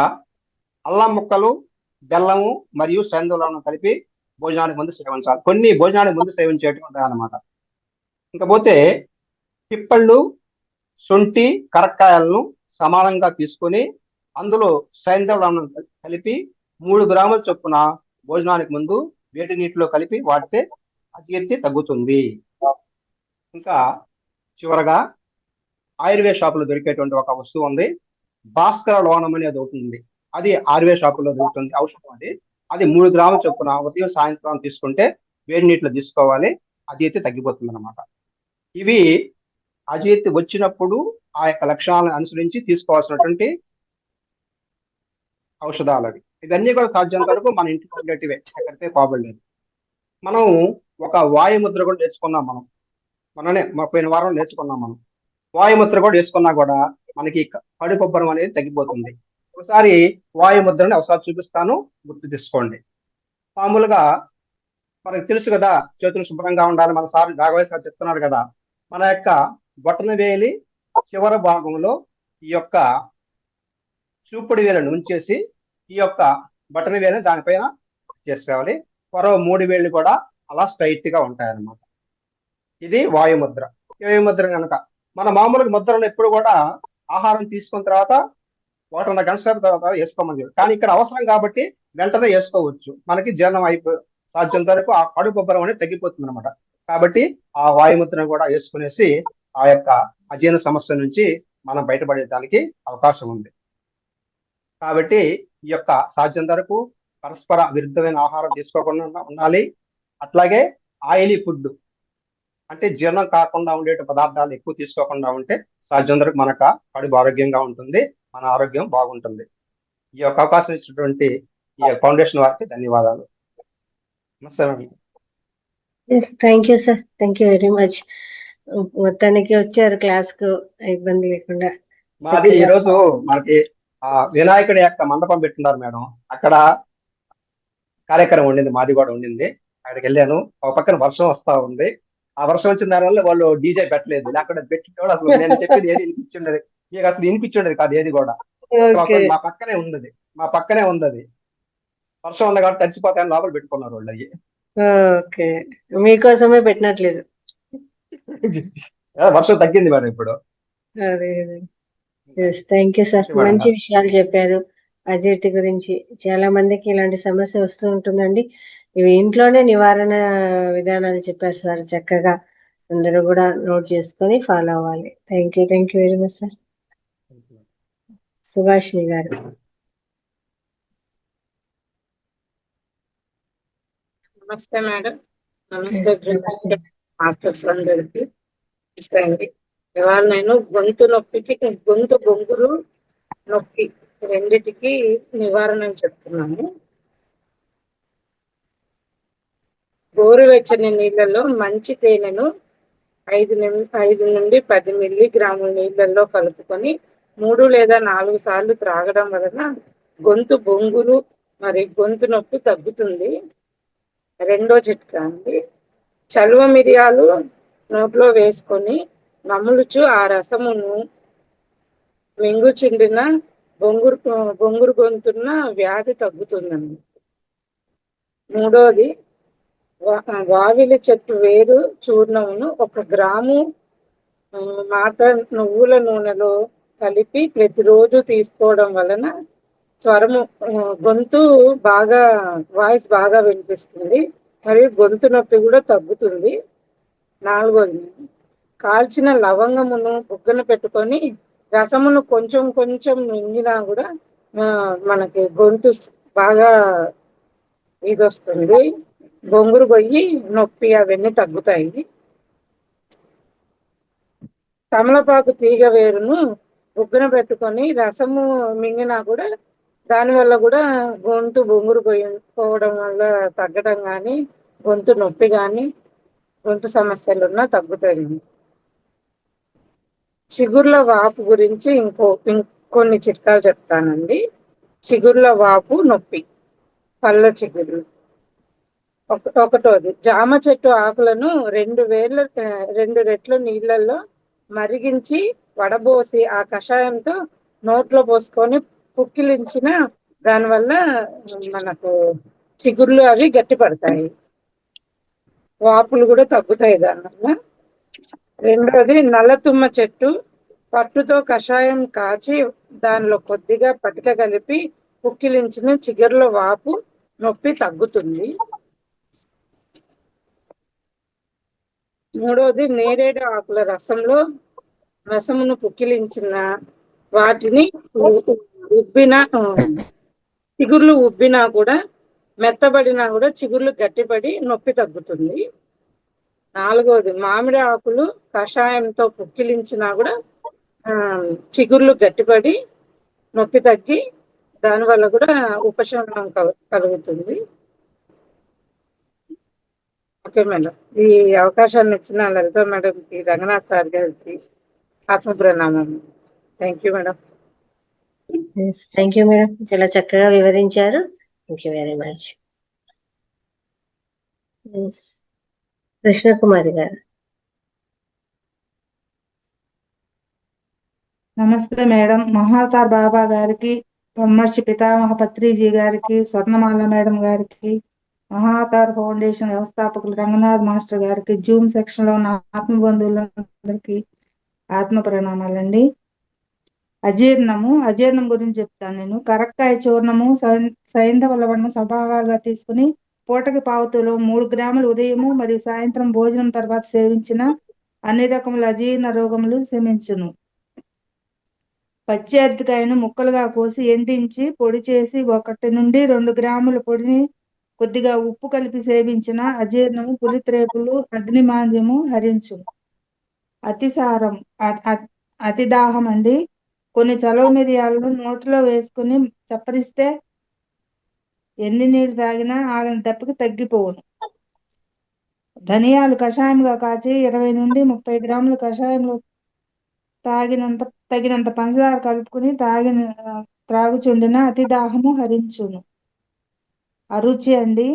అల్లం ముక్కలు, బెల్లము మరియు సేందులను కలిపి భోజనానికి ముందు సేవించాలి. కొన్ని భోజనానికి ముందు సేవించేటివి ఉంటాయి అన్నమాట. ఇంకపోతే పిప్పళ్ళు, శుంఠి, కరక్కాయలను సమానంగా తీసుకొని అందులో సేంద్రలను కలిపి 3 గ్రాముల చొప్పున భోజనానికి ముందు వేడి నీటిలో కలిపి వాడితే అజీర్తి తగ్గుతుంది. ఇంకా చివరగా ఆయుర్వేద షాపులో దొరికేటువంటి ఒక వస్తువు ఉంది, భాస్కర లోనం అనేది ఒకటి ఉంది. అది ఆయుర్వేద షాపులో దొరుకుతుంది ఔషధం. అది 3 గ్రాముల చొప్పున ఉదయం సాయంత్రం తీసుకుంటే వేడి నీటిలో తీసుకోవాలి, అజీర్తి తగ్గిపోతుంది అనమాట. ఇవి అజీర్తి వచ్చినప్పుడు ఆ యొక్క లక్షణాలను అనుసరించి తీసుకోవాల్సినటువంటి ఔషధాలు అవి. ఇవన్నీ కూడా సాధ్యంత వరకు మన ఇంటికి ఉండేటివే, ఎక్కడితే కాబడలేదు. మనం ఒక వాయుముద్ర కూడా నేర్చుకున్నాం. మననే పోయిన వారం నేర్చుకున్నాం. మనం వాయుముద్ర కూడా వేసుకున్నా కూడా మనకి కడుపొబ్బరం అనేది తగ్గిపోతుంది. ఒకసారి వాయుముద్రని ఒకసారి చూపిస్తాను, గుర్తు తీసుకోండి. మామూలుగా మనకు తెలుసు కదా, చేతులు శుభ్రంగా ఉండాలి. మన సార్ రాఘవేశ్ గారు చెప్తున్నారు కదా, మన యొక్క బొటన వేలి చివరి భాగంలో ఈ యొక్క చూపుడు వేలను ఉంచేసి ఈ యొక్క బటన్ వేలని దానిపైన చేసుకోవాలి. మరో 3 వేళ్ళు కూడా అలా స్ట్రైట్ గా ఉంటాయన్నమాట. ఇది వాయుముద్ర. వాయుముద్ర కనుక మన మామూలుగా ముద్రలు ఎప్పుడు కూడా ఆహారం తీసుకున్న తర్వాత 1.5 గంటల సేపు తర్వాత వేసుకోమని చెప్పి, కానీ ఇక్కడ అవసరం కాబట్టి వెంటనే వేసుకోవచ్చు. మనకి జీర్ణం సాధ్యంత వరకు ఆ కడుపొబ్బరం అనేది తగ్గిపోతుంది అనమాట. కాబట్టి ఆ వాయుముద్రను కూడా వేసుకునేసి ఆ యొక్క అజీర్ణ సమస్య నుంచి మనం బయటపడేదానికి అవకాశం ఉంది. కాబట్టి ఈ యొక్క సాధ్యంత వరకు పరస్పర విరుద్ధమైన ఆహారం తీసుకోకుండా ఉండాలి. అట్లాగే ఆయిలీ ఫుడ్ అంటే జీర్ణం కాకుండా ఉండే పదార్థాలు ఎక్కువ తీసుకోకుండా ఉంటే సాధ్యంత వరకు మనకు కడుపు ఆరోగ్యంగా ఉంటుంది, మన ఆరోగ్యం బాగుంటుంది. ఈ యొక్క అవకాశం ఇచ్చినటువంటి ఈ ఫౌండేషన్ వారికి ధన్యవాదాలు. నమస్తే. Thank you sir, thank you very much. మొత్తానికి వచ్చారు క్లాస్ కు ఇబ్బంది లేకుండా. మాది ఈ రోజు మనకి వినాయకుడి యొక్క మండపం పెట్టున్నారు మేడం, అక్కడ కార్యక్రమం ఉండింది, మాది కూడా ఉండింది. అక్కడికి వెళ్ళాను. ఒక పక్కన వర్షం వస్తా ఉంది. ఆ వర్షం వచ్చిన దాని వల్ల వాళ్ళు డీజే పెట్టలేదు, లేకపోతే పెట్టినోడు అసలు నేను చెప్పేది ఏది వినిపించుండేది, మీకు అసలు వినిపించుండేది కాదు ఏది కూడా. మా పక్కనే ఉంది అది. వర్షం ఉంది కాబట్టి తడిచిపోతాయని లోపల పెట్టుకున్నారు వాళ్ళు. అయ్యి ఓకే, మీకోసమే పెట్టినట్లేదు. వర్షం తగ్గింది మేడం ఇప్పుడు. అదే థ్యాంక్ యూ సార్, మంచి విషయాలు చెప్పారు. అజీర్తి గురించి చాలా మందికి ఇలాంటి సమస్య వస్తూ ఉంటుందండి. ఇవి ఇంట్లోనే నివారణ విధానాలు చెప్పారు సార్, చక్కగా అందరూ కూడా నోట్ చేసుకొని ఫాలో అవ్వాలి. Thank you very much sir. Subhashini గారు. నమస్తే మేడం. నమస్తే మాస్టర్స్ అందరికి. ఇవాళ నేను గొంతు నొప్పికి, గొంతు బొంగురు నొప్పి రెండిటికి నివారణ చెప్తున్నాను. గోరువెచ్చని నీళ్ళలో మంచి తేనెను 5 నుండి 10 మిల్లీగ్రాముల నీళ్ళల్లో కలుపుకొని 3 లేదా 4 సార్లు త్రాగడం వలన గొంతు బొంగురు మరి గొంతు నొప్పి తగ్గుతుంది. రెండో చిట్కా అండి, చలువ మిరియాలు నోట్లో వేసుకొని నములుచు ఆ రసమును మింగుచుండిన బొంగురు గొంతున్న వ్యాధి తగ్గుతుందండి. మూడోది, వావిలి చెట్టు వేరు చూర్ణమును 1 గ్రాము మాత నువ్వుల నూనెలో కలిపి ప్రతిరోజు తీసుకోవడం వలన గొంతు వాయిస్ బాగా వినిపిస్తుంది, మరియు గొంతు నొప్పి కూడా తగ్గుతుంది. 4వది, కాల్చిన లవంగమును బుగ్గన పెట్టుకొని రసమును కొంచెం కొంచెం మింగినా కూడా మనకి గొంతు బాగా ఇది వస్తుంది, బొంగురు పోయి నొప్పి అవన్నీ తగ్గుతాయి. తమలపాకు తీగ వేరును బుగ్గన పెట్టుకొని రసము మింగినా కూడా దానివల్ల కూడా గొంతు బొంగురు పోవడం వల్ల తగ్గడం కానీ, గొంతు నొప్పి కానీ, గొంతు సమస్యలు ఉన్నా తగ్గుతాయి. చిగుర్ల వాపు గురించి ఇంకొన్ని చిట్కాలు చెప్తానండి. చిగుర్ల వాపు నొప్పి, పళ్ళ చిగుర్లు ఒకటోది జామ చెట్టు ఆకులను 2 రెట్లు నీళ్ళల్లో మరిగించి వడబోసి ఆ కషాయంతో నోట్లో పోసుకొని పుక్కిలించిన దానివల్ల మనకు చిగుర్లు అవి గట్టిపడతాయి, వాపులు కూడా తగ్గుతాయి దానివల్ల. రెండోది నల్ల తుమ్మ చెట్టు పట్టుతో కషాయం కాచి దానిలో కొద్దిగా పటిక కలిపి పుక్కిలించిన చిగుర్ల వాపు నొప్పి తగ్గుతుంది. మూడోది నేరేడు ఆకుల రసమును పుక్కిలించిన వాటిని చిగుర్లు ఉబ్బినా కూడా మెత్తబడినా కూడా చిగుర్లు గట్టిపడి నొప్పి తగ్గుతుంది. నాలుగోది మామిడి ఆకులు కషాయంతో పుక్కిలించినా కూడా చిగుర్లు గట్టిపడి నొప్పి తగ్గి దానివల్ల కూడా ఉపశమనం కలుగుతుంది. ఓకే మేడం, ఈ అవకాశాన్ని ఇచ్చిన లలిత మేడంకి, రంగనాథ్ సార్ గారికి ఆత్మ ప్రణామం. Thank you madam. Thank you madam, చాలా చక్కగా వివరించారు. Thank you very much. Krishnakumari గారు. నమస్తే మేడం. మహాతార్ బాబా గారికి, బ్రహ్మర్షి పితామహ పత్రిజీ గారికి, స్వర్ణమాల మేడం గారికి, మహాతార్ ఫౌండేషన్ వ్యవస్థాపకులు రంగనాథ్ మాస్టర్ గారికి, జూమ్ సెక్షన్ లో ఉన్న ఆత్మబంధువులందరికీ ఆత్మ ప్రణామాలండి. అజీర్ణం గురించి చెప్తాను నేను. కరక్కాయ చూర్ణము సైంధవ లవణము సభాగాలుగా తీసుకుని పూటకి పావుతులో 3 గ్రాములు ఉదయము మరియు సాయంత్రం భోజనం తర్వాత సేవించిన అన్ని రకముల అజీర్ణ రోగములు శమించును. పచ్చి అరటికాయను ముక్కలుగా కోసి ఎండించి పొడి చేసి 1 నుండి 2 గ్రాముల పొడిని కొద్దిగా ఉప్పు కలిపి సేవించిన అజీర్ణము, పులిత్రేపులు, అగ్నిమాంద్యము హరించును. అతిసారం, అతి దాహం అండి. కొన్ని చలవ మిరియాలను నోటిలో వేసుకుని చప్పరిస్తే ఎన్ని నీళ్లు తాగినా ఆగని దెబ్బకి తగ్గిపోవును. ధనియాలు కషాయంగా కాచి 20 నుండి 30 గ్రాముల కషాయంలో తగినంత పంచదార కలుపుకుని త్రాగుచుండిన అతి దాహము హరించును. అరుచి అండి.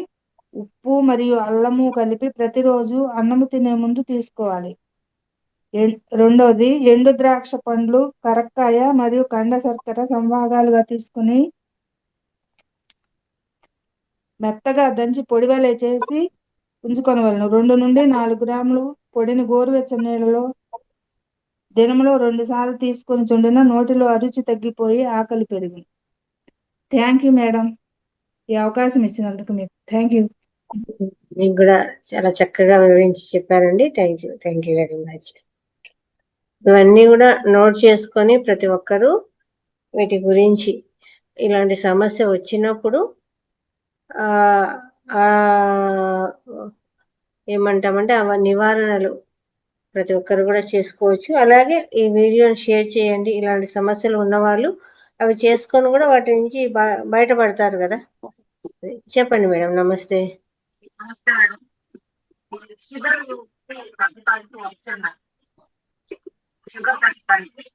ఉప్పు మరియు అల్లము కలిపి ప్రతిరోజు అన్నము తినే ముందు తీసుకోవాలి. రెండోది ఎండు ద్రాక్ష పండ్లు, కరక్కాయ మరియు కండ శర్కర సంభాగాలుగా తీసుకుని మెత్తగా దంచి పొడి వలె చేసి ఉంచుకొనవలను. 2 నుండి 4 గ్రాములు పొడిని గోరువెచ్చని నీళ్ళలో దినములో 2 సార్లు తీసుకొని చుండిన నోటిలో అరుచి తగ్గిపోయి ఆకలి పెరిగింది. థ్యాంక్ యూ మేడం, ఈ అవకాశం ఇచ్చినందుకు మీకు థ్యాంక్ యూ. మీకు కూడా చాలా చక్కగా వివరించి చెప్పారండి. Thank you very much. ఇవన్నీ కూడా నోట్ చేసుకొని ప్రతి ఒక్కరూ వీటి గురించి ఇలాంటి సమస్య వచ్చినప్పుడు ఏమంటామంటే ఆ నివారణలు ప్రతి ఒక్కరు కూడా చేసుకోవచ్చు. అలాగే ఈ వీడియోని షేర్ చేయండి. ఇలాంటి సమస్యలు ఉన్నవాళ్ళు అవి చేసుకొని కూడా వాటి నుంచి బయటపడతారు కదా. చెప్పండి మేడం. నమస్తే.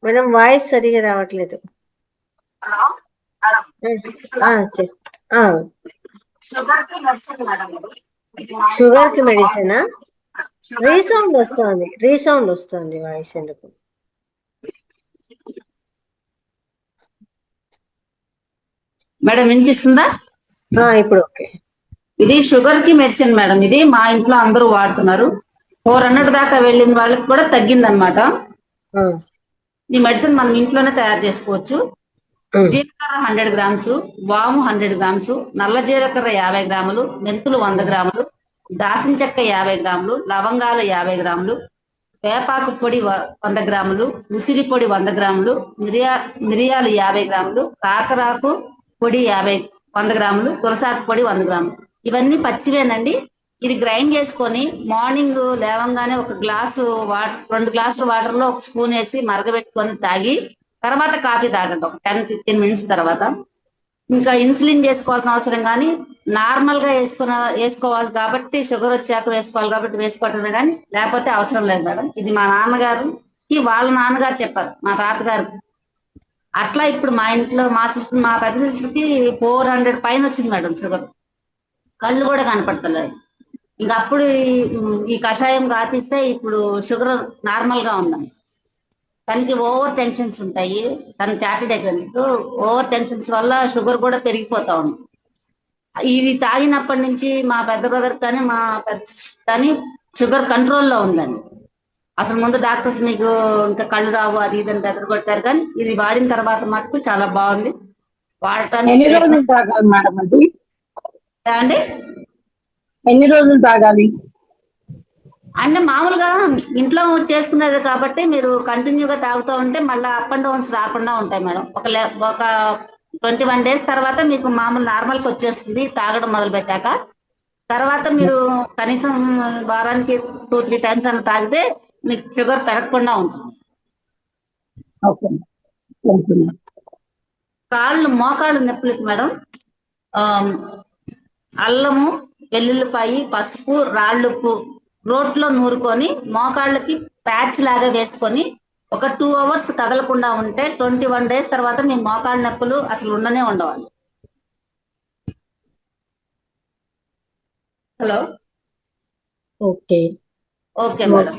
మేడం వాయిస్ సరిగా రావట్లేదు. షుగర్ కి మెడిసిన్ రీసౌండ్ వస్తుంది వాయిస్ ఎందుకు? మేడం వినిపిస్తుందా? ఇప్పుడు ఓకే. ఇది షుగర్ కి మెడిసిన్ మేడం. ఇది మా ఇంట్లో అందరూ వాడుతున్నారు. 400 దాకా వెళ్ళిన వాళ్ళకి కూడా తగ్గిందనమాట. ఈ మెడిసిన్ మనం ఇంట్లోనే తయారు చేసుకోవచ్చు. జీలకర్ర 100 గ్రామ్స్, వాము 100 గ్రామ్స్, నల్ల జీలకర్ర 50 గ్రాములు, మెంతులు 100 గ్రాములు, దాసిన చెక్క 50 గ్రాములు, లవంగాలు 50 గ్రాములు, వేపాకు పొడి 100 గ్రాములు, ఉసిరి పొడి 100 గ్రాములు, మిరియాలు 50 గ్రాములు, కాకరాకు పొడి 100 గ్రాములు, తులసాకు పొడి 100 గ్రాములు. ఇవన్నీ పచ్చివేనండి. ఇది గ్రైండ్ చేసుకొని మార్నింగ్ లేవంగానే 1 గ్లాసు వాటర్, 2 గ్లాసుల వాటర్ లో 1 స్పూన్ వేసి మరగబెట్టుకొని తాగి తర్వాత కాఫీ తాగండి 10-15 మినిట్స్ తర్వాత. ఇంకా ఇన్సులిన్ చేసుకోవాల్సిన అవసరం కానీ నార్మల్ గా వేసుకోవాలి కాబట్టి, షుగర్ వచ్చాక వేసుకోవాలి కాబట్టి వేసుకోవటమే కానీ లేకపోతే అవసరం లేదు మేడం. ఇది మా నాన్నగారికి వాళ్ళ నాన్నగారు చెప్పారు, మా తాతగారు. అట్లా ఇప్పుడు మా ఇంట్లో మా పెద్ద సిస్టర్కి 400 పైన వచ్చింది మేడం షుగర్. కళ్ళు కూడా కనపడతలేదు. ఇంకా అప్పుడు ఈ కషాయం కాచిస్తే ఇప్పుడు షుగర్ నార్మల్ గా ఉందండి. తనకి ఓవర్ టెన్షన్స్ ఉంటాయి, తన చార్టెడ్ అకౌంట్ ఓవర్ టెన్షన్స్ వల్ల షుగర్ కూడా పెరిగిపోతా ఉంది. ఇది తాగినప్పటి నుంచి మా పెద్ద బ్రదర్ కానీ మా పెద్ద కానీ షుగర్ కంట్రోల్లో ఉందండి. అసలు ముందు డాక్టర్స్ మీకు ఇంకా కళ్ళు రావు అది ఇదని కొట్టారు, కానీ ఇది వాడిన తర్వాత మటుకు చాలా బాగుంది. వాడటానికి ఎన్ని రోజులు తాగాలి మేడం అది? అండి ఎన్ని రోజులు తాగాలి? అంటే మామూలుగా ఇంట్లో చేసుకునేది కాబట్టి మీరు కంటిన్యూగా తాగుతూ ఉంటే మళ్ళీ అప్ అండ్ డౌన్స్ రాకుండా ఉంటాయి మేడం. ఒక 21 days తర్వాత మీకు మామూలు నార్మల్కి వచ్చేస్తుంది తాగడం మొదలు పెట్టాక. తర్వాత మీరు కనీసం వారానికి 2-3 times అని తాగితే మీకు షుగర్ పెరగకుండా ఉంటుంది. మోకాళ్ళు నొప్పులకి మేడం అల్లము, వెల్లుల్లిపాయి, పసుపు, రాళ్ళుప్పు రోట్లో నూరుకొని మోకాళ్ళకి ప్యాచ్ లాగా వేసుకొని ఒక 2 hours కదలకుండా ఉంటే 21 days తర్వాత మీ మోకాళ్ళ నొప్పులు అసలు ఉండనే ఉండవాలి. Hello, okay okay madam.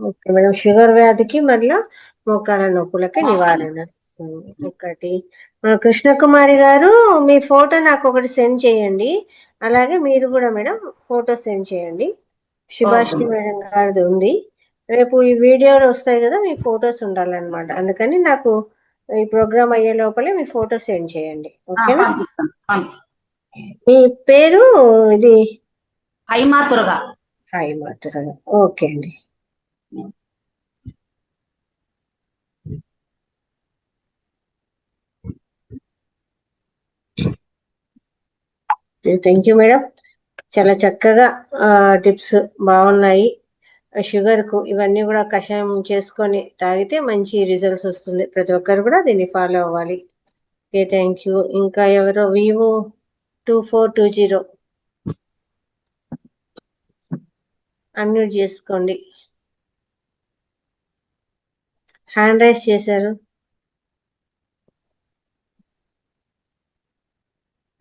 Okay madam. Sugar వ్యాధికి మళ్ళా మోకాల నొప్పులకి నివారణ. ఒకటి కృష్ణకుమారి గారు, మీ ఫోటో నాకు ఒకటి సెండ్ చేయండి. అలాగే మీరు కూడా మేడం ఫోటో సెండ్ చేయండి. శుభాషిణి మేడం గారిది ఉంది. రేపు ఈ వీడియోలు వస్తాయి కదా, మీ ఫొటోస్ ఉండాలన్నమాట. అందుకని నాకు ఈ ప్రోగ్రామ్ అయ్యే లోపలే మీ ఫోటో సెండ్ చేయండి. ఓకేనా? మీ పేరు ఇది హైమాతురగా. హైమాతురగా. ఓకే అండి. Thank you madam. చాలా చక్కగా టిప్స్ బాగున్నాయి. షుగర్కు ఇవన్నీ కూడా కషాయం చేసుకొని తాగితే మంచి రిజల్ట్స్ వస్తుంది. ప్రతి ఒక్కరు కూడా దీన్ని ఫాలో అవ్వాలి. Okay, thank you. ఇంకా ఎవరో వివో 2420 అన్మ్యూట్ చేసుకోండి. హ్యాండ్ రైజ్ చేశారు.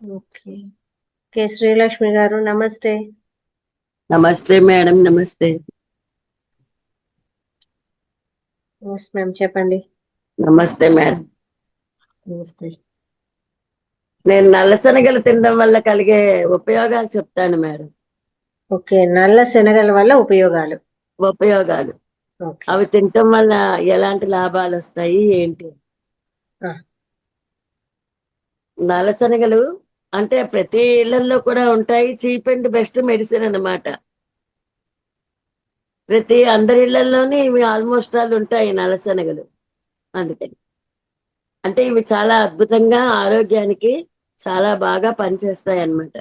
Okay okay. శ్రీలక్ష్మి గారు నమస్తే. నమస్తే మేడం. నమస్తే. నమస్తే మ్యామ్, చెప్పండి. నమస్తే మేడం. నమస్తే. నేను నల్ల శనగలు తినడం వల్ల కలిగే ఉపయోగాలు చెప్తాను మేడం. ఓకే, నల్ల శనగల వల్ల ఉపయోగాలు. ఓకే. అవి తినటం వల్ల ఎలాంటి లాభాలు వస్తాయి ఏంటి? నల్ల శనగలు అంటే ప్రతి ఇళ్లలో కూడా ఉంటాయి. చీప్ అండ్ బెస్ట్ మెడిసిన్ అన్నమాట. అందరి ఇళ్లలోనే ఇవి ఆల్మోస్ట్ ఆల్ ఉంటాయి నల్ల శనగలు. అందుకని అంటే ఇవి చాలా అద్భుతంగా ఆరోగ్యానికి చాలా బాగా పనిచేస్తాయి అన్నమాట.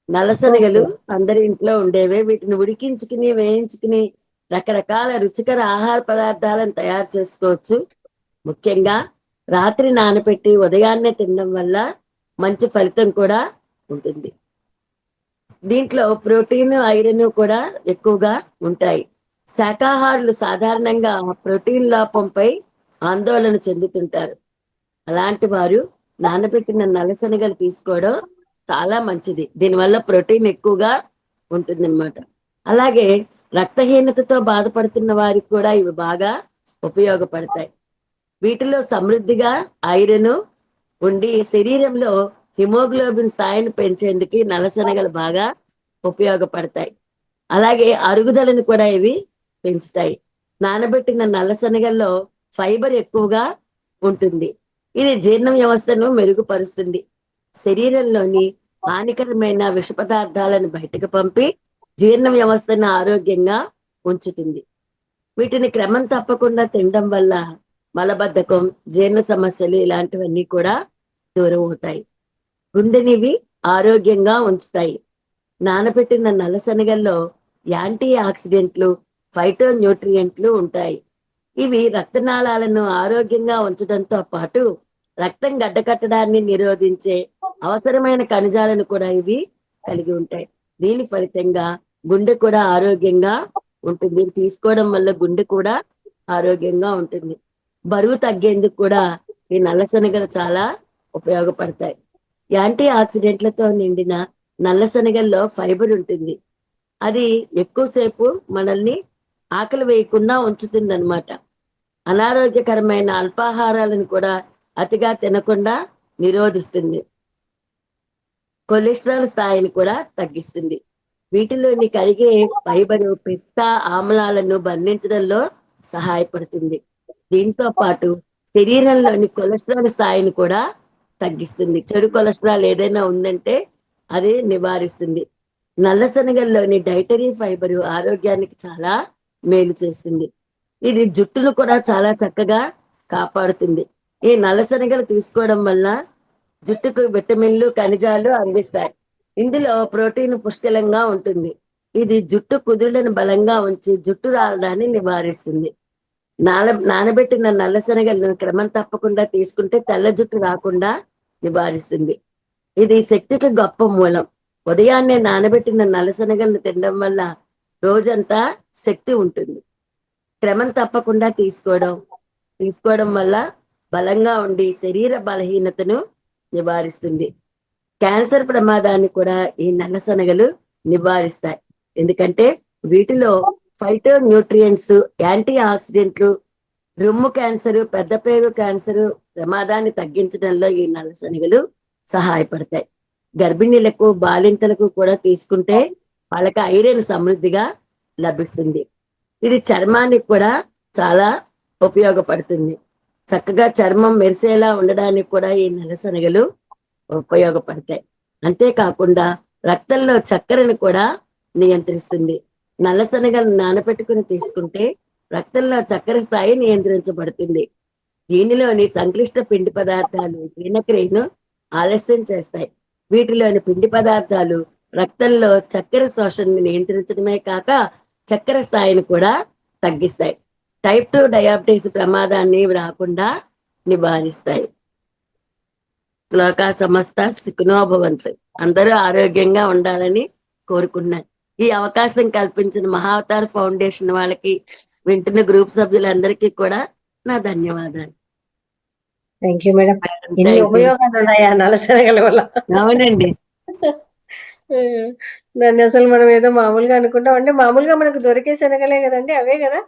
నల్లశనగలు అందరి ఇంట్లో ఉండేవే. వీటిని ఉడికించుకుని వేయించుకుని రకరకాల రుచికర ఆహార పదార్థాలను తయారు చేసుకోవచ్చు. ముఖ్యంగా రాత్రి నానబెట్టి ఉదయాన్నే తినడం వల్ల మంచి ఫలితం కూడా ఉంటుంది. దీంట్లో ప్రోటీన్, ఐరన్ కూడా ఎక్కువగా ఉంటాయి. శాకాహారులు సాధారణంగా ప్రోటీన్ లోపంపై ఆందోళన చెందుతుంటారు. అలాంటి వారు నానబెట్టిన నల్లశనగలు తీసుకోవడం చాలా మంచిది. దీనివల్ల ప్రోటీన్ ఎక్కువగా ఉంటుంది అన్నమాట. అలాగే రక్తహీనతతో బాధపడుతున్న వారికి కూడా ఇవి బాగా ఉపయోగపడతాయి. వీటిలో సమృద్ధిగా ఐరన్ ఉండి శరీరంలో హిమోగ్లోబిన్ స్థాయిని పెంచేందుకు నల్లశనగలు బాగా ఉపయోగపడతాయి. అలాగే అరుగుదలను కూడా ఇవి పెంచుతాయి. నానబెట్టిన నల్లశనగల్లో ఫైబర్ ఎక్కువగా ఉంటుంది. ఇది జీర్ణ వ్యవస్థను మెరుగుపరుస్తుంది. శరీరంలోని హానికరమైన విష పదార్థాలను బయటకు పంపి జీర్ణ వ్యవస్థను ఆరోగ్యంగా ఉంచుతుంది. వీటిని క్రమం తప్పకుండా తినడం వల్ల మలబద్ధకం, జీర్ణ సమస్యలు ఇలాంటివన్నీ కూడా దూరం అవుతాయి. గుండెనివి ఆరోగ్యంగా ఉంచుతాయి. నానబెట్టిన నల్లశనగల్లో యాంటీ ఆక్సిడెంట్లు, ఫైటో న్యూట్రియంట్లు ఉంటాయి. ఇవి రక్తనాళాలను ఆరోగ్యంగా ఉంచడంతో పాటు రక్తం గడ్డకట్టడాన్ని నిరోధించే అవసరమైన ఖనిజాలను కూడా ఇవి కలిగి ఉంటాయి. దీని ఫలితంగా గుండె కూడా ఆరోగ్యంగా ఉంటుంది. ఇది తీసుకోవడం వల్ల గుండె కూడా ఆరోగ్యంగా ఉంటుంది. బరువు తగ్గేందుకు కూడా ఈ నల్లశనగలు చాలా ఉపయోగపడతాయి. యాంటీ ఆక్సిడెంట్లతో నిండిన నల్ల శనగల్లో ఫైబర్ ఉంటుంది. అది ఎక్కువసేపు మనల్ని ఆకలి వేయకుండా ఉంచుతుంది అనమాట. అనారోగ్యకరమైన అల్పాహారాలను కూడా అతిగా తినకుండా నిరోధిస్తుంది. కొలెస్ట్రాల్ స్థాయిని కూడా తగ్గిస్తుంది. వీటిలోని కరిగే ఫైబరు పిత్త ఆమ్లాలను బంధించడంలో సహాయపడుతుంది. దీంతో పాటు శరీరంలోని కొలెస్ట్రాల్ స్థాయిని కూడా తగ్గిస్తుంది. చెడు కొలెస్ట్రాల్ ఏదైనా ఉందంటే అది నివారిస్తుంది. నల్ల శనగల్లోని డైటరీ ఫైబరు ఆరోగ్యానికి చాలా మేలు చేస్తుంది. ఇది జుట్టును కూడా చాలా చక్కగా కాపాడుతుంది. ఈ నల్ల శనగలు తీసుకోవడం వల్ల జుట్టుకు విటమిన్లు ఖనిజాలు అందిస్తాయి. ఇందులో ప్రోటీన్ పుష్కలంగా ఉంటుంది. ఇది జుట్టు కుదుళ్లను బలంగా ఉంచి జుట్టు రాలడాన్ని నివారిస్తుంది. నానబెట్టిన నల్ల శనగలను క్రమం తప్పకుండా తీసుకుంటే తెల్ల జుట్టు రాకుండా నివారిస్తుంది. ఇది శక్తికి గొప్ప మూలం. ఉదయాన్నే నానబెట్టిన నల్ల శనగలను తినడం వల్ల రోజంతా శక్తి ఉంటుంది. క్రమం తప్పకుండా తీసుకోవడం వల్ల బలంగా ఉండి శరీర బలహీనతను నివారిస్తుంది. క్యాన్సర్ ప్రమాదాన్ని కూడా ఈ నల్ల శనగలు నివారిస్తాయి. ఎందుకంటే వీటిలో ఫైటో న్యూట్రియంట్స్, యాంటీ ఆక్సిడెంట్లు రొమ్ము క్యాన్సర్, పెద్దపేగు క్యాన్సర్ ప్రమాదాన్ని తగ్గించడంలో ఈ నల్ల శనగలు సహాయపడతాయి. గర్భిణీలకు, బాలింతలకు కూడా తీసుకుంటే వాళ్ళకి ఐరన్ సమృద్ధిగా లభిస్తుంది. ఇది చర్మానికి కూడా చాలా ఉపయోగపడుతుంది. చక్కగా చర్మం మెరిసేలా ఉండడానికి కూడా ఈ నల్ల శనగలు ఉపయోగపడతాయి. అంతేకాకుండా రక్తంలో చక్కెరను కూడా నియంత్రిస్తుంది. నల్ల శనగలను నానబెట్టుకుని తీసుకుంటే రక్తంలో చక్కెర స్థాయి నియంత్రించబడుతుంది. దీనిలోని సంక్లిష్ట పిండి పదార్థాలు జీర్ణక్రియను ఆలస్యం చేస్తాయి. వీటిలోని పిండి పదార్థాలు రక్తంలో చక్కెర శోషణని నియంత్రించడమే కాక చక్కెర స్థాయిని కూడా తగ్గిస్తాయి. టైప్ 2 డయాబెటీస్ ప్రమాదాన్ని రాకుండా నివారిస్తాయి. లోకా సమస్త సుఖినో భవంతు. అందరూ ఆరోగ్యంగా ఉండాలని కోరుకున్నాను. ఈ అవకాశం కల్పించిన మహావతార్ ఫౌండేషన్ వాళ్ళకి, వింటున్న గ్రూప్ సభ్యులందరికీ కూడా నా ధన్యవాదాలు. Thank you madam. ఎన్ని ఉపయోగాలు ఉన్నాయా నల్ల శనగల వల్ల. అవునండి. దాన్ని అసలు మనం ఏదో మామూలుగా అనుకుంటాం. అంటే మామూలుగా మనకు దొరికే శనగలే కదండి, అవే కదా.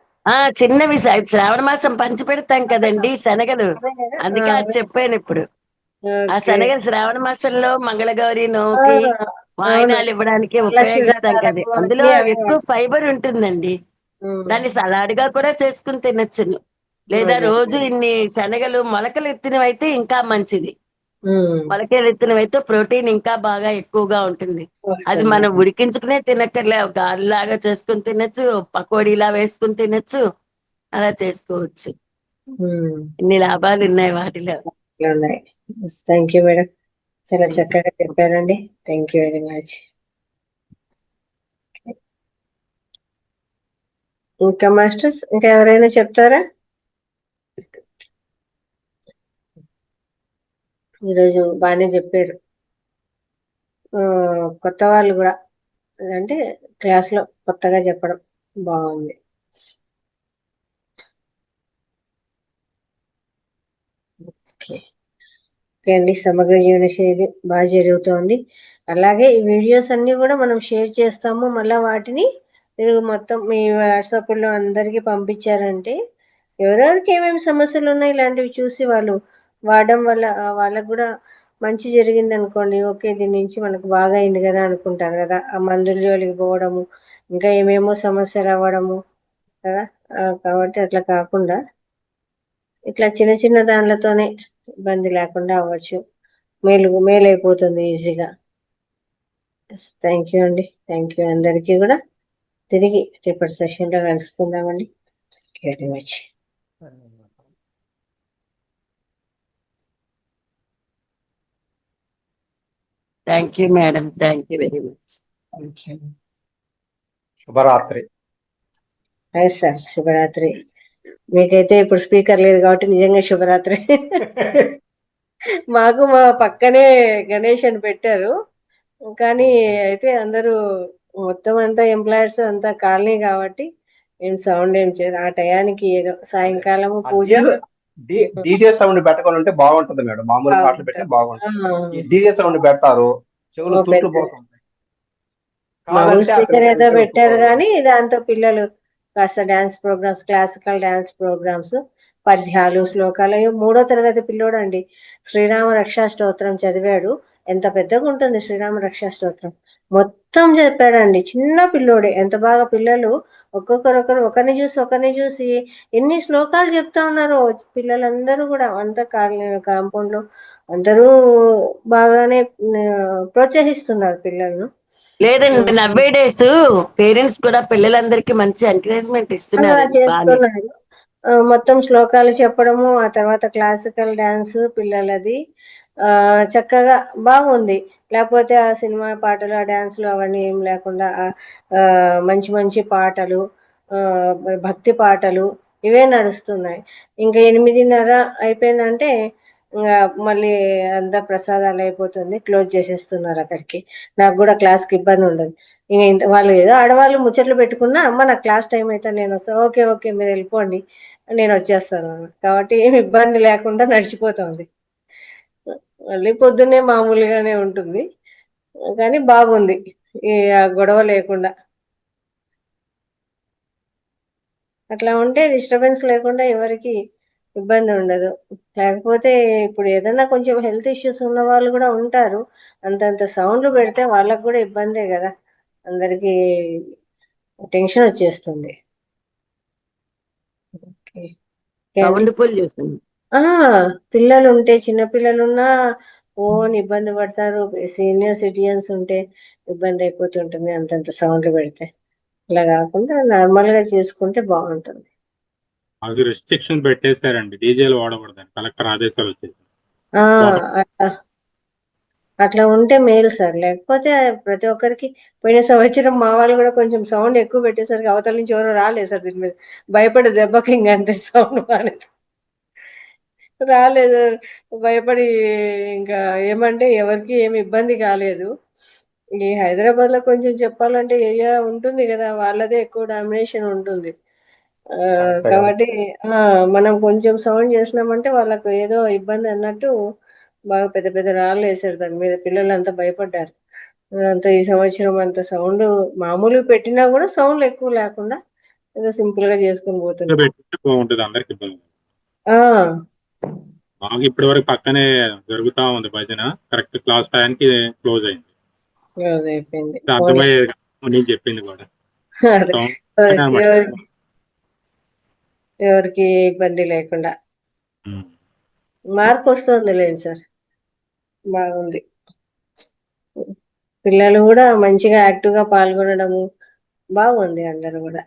చిన్నవి శ్రావణ మాసం పంచి పెడతాం కదండి శనగలు, అందుకే అది చెప్పాను ఇప్పుడు. ఆ శనగలు శ్రావణ మాసంలో మంగళగౌరి నోకి వాయినాలు ఇవ్వడానికి ఉపయోగిస్తాం కదా. అందులో ఎక్కువ ఫైబర్ ఉంటుందండి. దాన్ని సలాడ్ గా కూడా చేసుకుని తినొచ్చును. లేదా రోజు ఇన్ని శనగలు మొలకలు ఎత్తినవైతే ఇంకా మంచిది. మొలకలు ఎత్తినవైతే ప్రోటీన్ ఇంకా బాగా ఎక్కువగా ఉంటుంది. అది మనం ఉడికించుకునే తినక్కర్లే, గాలిలాగా చేసుకుని తినొచ్చు, పకోడీలా వేసుకుని తినొచ్చు, అలా చేసుకోవచ్చు. ఇన్ని లాభాలు ఉన్నాయి వాటిలో. థ్యాంక్ యూ మేడం, చాలా చక్కగా చెప్పారండి. Thank you very much. ఇంకా మాస్టర్స్, ఇంకా ఎవరైనా చెప్తారా? ఈరోజు బాగానే చెప్పారు. కొత్త వాళ్ళు కూడా అంటే క్లాస్లో కొత్తగా చెప్పడం బాగుంది. ఓకే అండి, సమగ్ర జీవన శైలి బాగా జరుగుతోంది. అలాగే ఈ వీడియోస్ అన్నీ కూడా మనం షేర్ చేస్తాము. మళ్ళీ వాటిని మీరు మొత్తం మీ వాట్సాప్లో అందరికీ పంపించారంటే ఎవరెవరికి ఏమేమి సమస్యలు ఉన్నాయి ఇలాంటివి చూసి వాళ్ళు వాడడం వల్ల వాళ్ళకు కూడా మంచి జరిగింది అనుకోండి. ఓకే, దీని నుంచి మనకు బాగా అయింది కదా అనుకుంటారు కదా. ఆ మందుల జోలికి పోవడము, ఇంకా ఏమేమో సమస్యలు అవ్వడము కదా. కాబట్టి అట్లా కాకుండా ఇట్లా చిన్న చిన్న దానిలతోనే ఇబ్బంది లేకుండా అవ్వచ్చు, మేలైపోతుంది ఈజీగా. థ్యాంక్ యూ అండి, థ్యాంక్ యూ అందరికీ కూడా. తిరిగి రేపటి సెషన్లో కలుసుకుందామండి. Very much. Thank you madam, thank you very much. శుభరాత్రి. సార్ శుభరాత్రి. మీకైతే ఇప్పుడు స్పీకర్ లేదు కాబట్టి నిజంగా శుభరాత్రి. మాకు మా పక్కనే గణేష్ అని పెట్టారు, కానీ అయితే అందరూ మొత్తం అంతా ఎంప్లాయర్స్ అంతా కాలనీ కాబట్టి ఏం సౌండ్ ఏం చేయరు. ఆ టయానికి ఏదో సాయంకాలము పూజ డీజే సౌండ్ పెట్టుకోవాలంటే బాగుంటది మేడం. మామూలు పాటలు పెట్టే బాగుంటుంది. డీజే సౌండ్ పెడతారు, చెవులు తుట్లు పోతుంటాయి. మామూలు కావాలంటే ఆ స్పీకర్ ఏదో పిల్లలైతే పెట్టారు ఒప్పుకోరు. కానీ దాంతో పిల్లలు కాస్త dance programmes, classical dance programmes, పద్యాలు, శ్లోకాలు. 3వ తరగతి పిల్లోడు అండి, శ్రీరామ రక్షా స్తోత్రం చదివాడు. ఎంత పెద్దగా ఉంటుంది శ్రీరామ రక్షా స్తోత్రం, మొత్తం చెప్పాడండి. చిన్న పిల్లోడే, ఎంత బాగా పిల్లలు ఒక్కొక్కరొకరు ఒకరిని చూసి ఎన్ని శ్లోకాలు చెప్తా ఉన్నారో పిల్లలందరూ కూడా. అంత కాంపౌండ్ లో అందరూ బాగానే ప్రోత్సహిస్తున్నారు పిల్లలను. లేదండి, నవ్వే డేస్ పేరెంట్స్ కూడా పిల్లలందరికీ మంచి ఎంకరేజ్మెంట్ అలా ఇస్తున్నారండి బానే. చేస్తున్నారు. మొత్తం శ్లోకాలు చెప్పడము, ఆ తర్వాత క్లాసికల్ డాన్స్ పిల్లలది చక్కగా బాగుంది. లేకపోతే ఆ సినిమా పాటలు, ఆ డాన్సులు అవన్నీ ఏం లేకుండా మంచి మంచి పాటలు, భక్తి పాటలు ఇవే నడుస్తున్నాయి. ఇంకా 8:30 అయిపోయిందంటే ఇంకా మళ్ళీ అంతా ప్రసాదాలు అయిపోతుంది, క్లోజ్ చేసేస్తున్నారు అక్కడికి. నాకు కూడా క్లాస్కి ఇబ్బంది ఉండదు. ఇంత వాళ్ళు ఏదో ఆడవాళ్ళు ముచ్చట్లు పెట్టుకున్నా, అమ్మ నాకు క్లాస్ టైం అయితే నేను వస్తాను, ఓకే ఓకే మీరు వెళ్ళిపోండి నేను వచ్చేస్తాను కాబట్టి ఏమి ఇబ్బంది లేకుండా నడిచిపోతుంది. మళ్ళీ పొద్దున్నే మామూలుగానే ఉంటుంది కానీ బాగుంది, ఈ గొడవ లేకుండా. అట్లా ఉంటే డిస్టర్బెన్స్ లేకుండా ఎవరికి ఇబ్బంది ఉండదు. లేకపోతే ఇప్పుడు ఏదైనా కొంచెం హెల్త్ ఇష్యూస్ ఉన్న వాళ్ళు కూడా ఉంటారు, అంతంత సౌండ్లు పెడితే వాళ్ళకు కూడా ఇబ్బందే కదా, అందరికీ టెన్షన్ వచ్చేస్తుంది. Sound pollution. పిల్లలు ఉంటే, చిన్న పిల్లలున్నా ఓన్ ఇబ్బంది పడతారు, సీనియర్ సిటిజన్స్ ఉంటే ఇబ్బంది అయిపోతుంటుంది అంతంత సౌండ్లు పెడితే. అలా కాకుండా నార్మల్ గా చేసుకుంటే బాగుంటుంది. అది రెస్ట్రిక్షన్ పెట్టేశారండి, డీజేలు వాడకూడదని కలెక్టర్ ఆదేశాలు వచ్చేసి. అట్లా ఉంటే మేలు సార్. లేకపోతే ప్రతి ఒక్కరికి పోయిన సంవత్సరం మా వాళ్ళు కూడా కొంచెం సౌండ్ ఎక్కువ పెట్టేసరికి అవతల నుంచి ఎవరో రాలేదు సార్, దీని మీద భయపడే దెబ్బకి ఇంకా అంతే సౌండ్ మానేసి రాలేదు, భయపడి. ఇంకా ఏమంటే ఎవరికి ఏమి ఇబ్బంది కాలేదు. ఈ హైదరాబాద్ లో కొంచెం చెప్పాలంటే ఏరియా ఉంటుంది కదా, వాళ్ళదే ఎక్కువ డామినేషన్ ఉంటుంది. కాబట్టి మనం కొంచెం సౌండ్ చేసినామంటే వాళ్ళకు ఏదో ఇబ్బంది అన్నట్టు బాగా పెద్ద పెద్ద రాళ్ళు వేసారు దాని మీద, పిల్లలంతా భయపడ్డారు. అంత ఈ సంవత్సరం అంత సౌండ్ మామూలు పెట్టినా కూడా సౌండ్ ఎక్కువ లేకుండా ఏదో సింపుల్ గా చేసుకుని పోతున్నారు. పెట్టితే బాగుంటుంది, అందరికి ఇబ్బంది. మాకు ఇప్పటి వరకు పక్కనే జరుగుతా ఉంది భజన, కరెక్ట్ క్లాస్ టైంకి క్లోజ్ అయింది. అయిపోయింది, అర్థమయ్యేది నేను చెప్పింది కూడా. ఎవరికి ఇబ్బంది లేకుండా మార్పు వస్తుంది లేండి సార్, బాగుంది. పిల్లలు కూడా మంచిగా యాక్టివ్ గా పాల్గొనడము బాగుంది, అందరూ కూడా.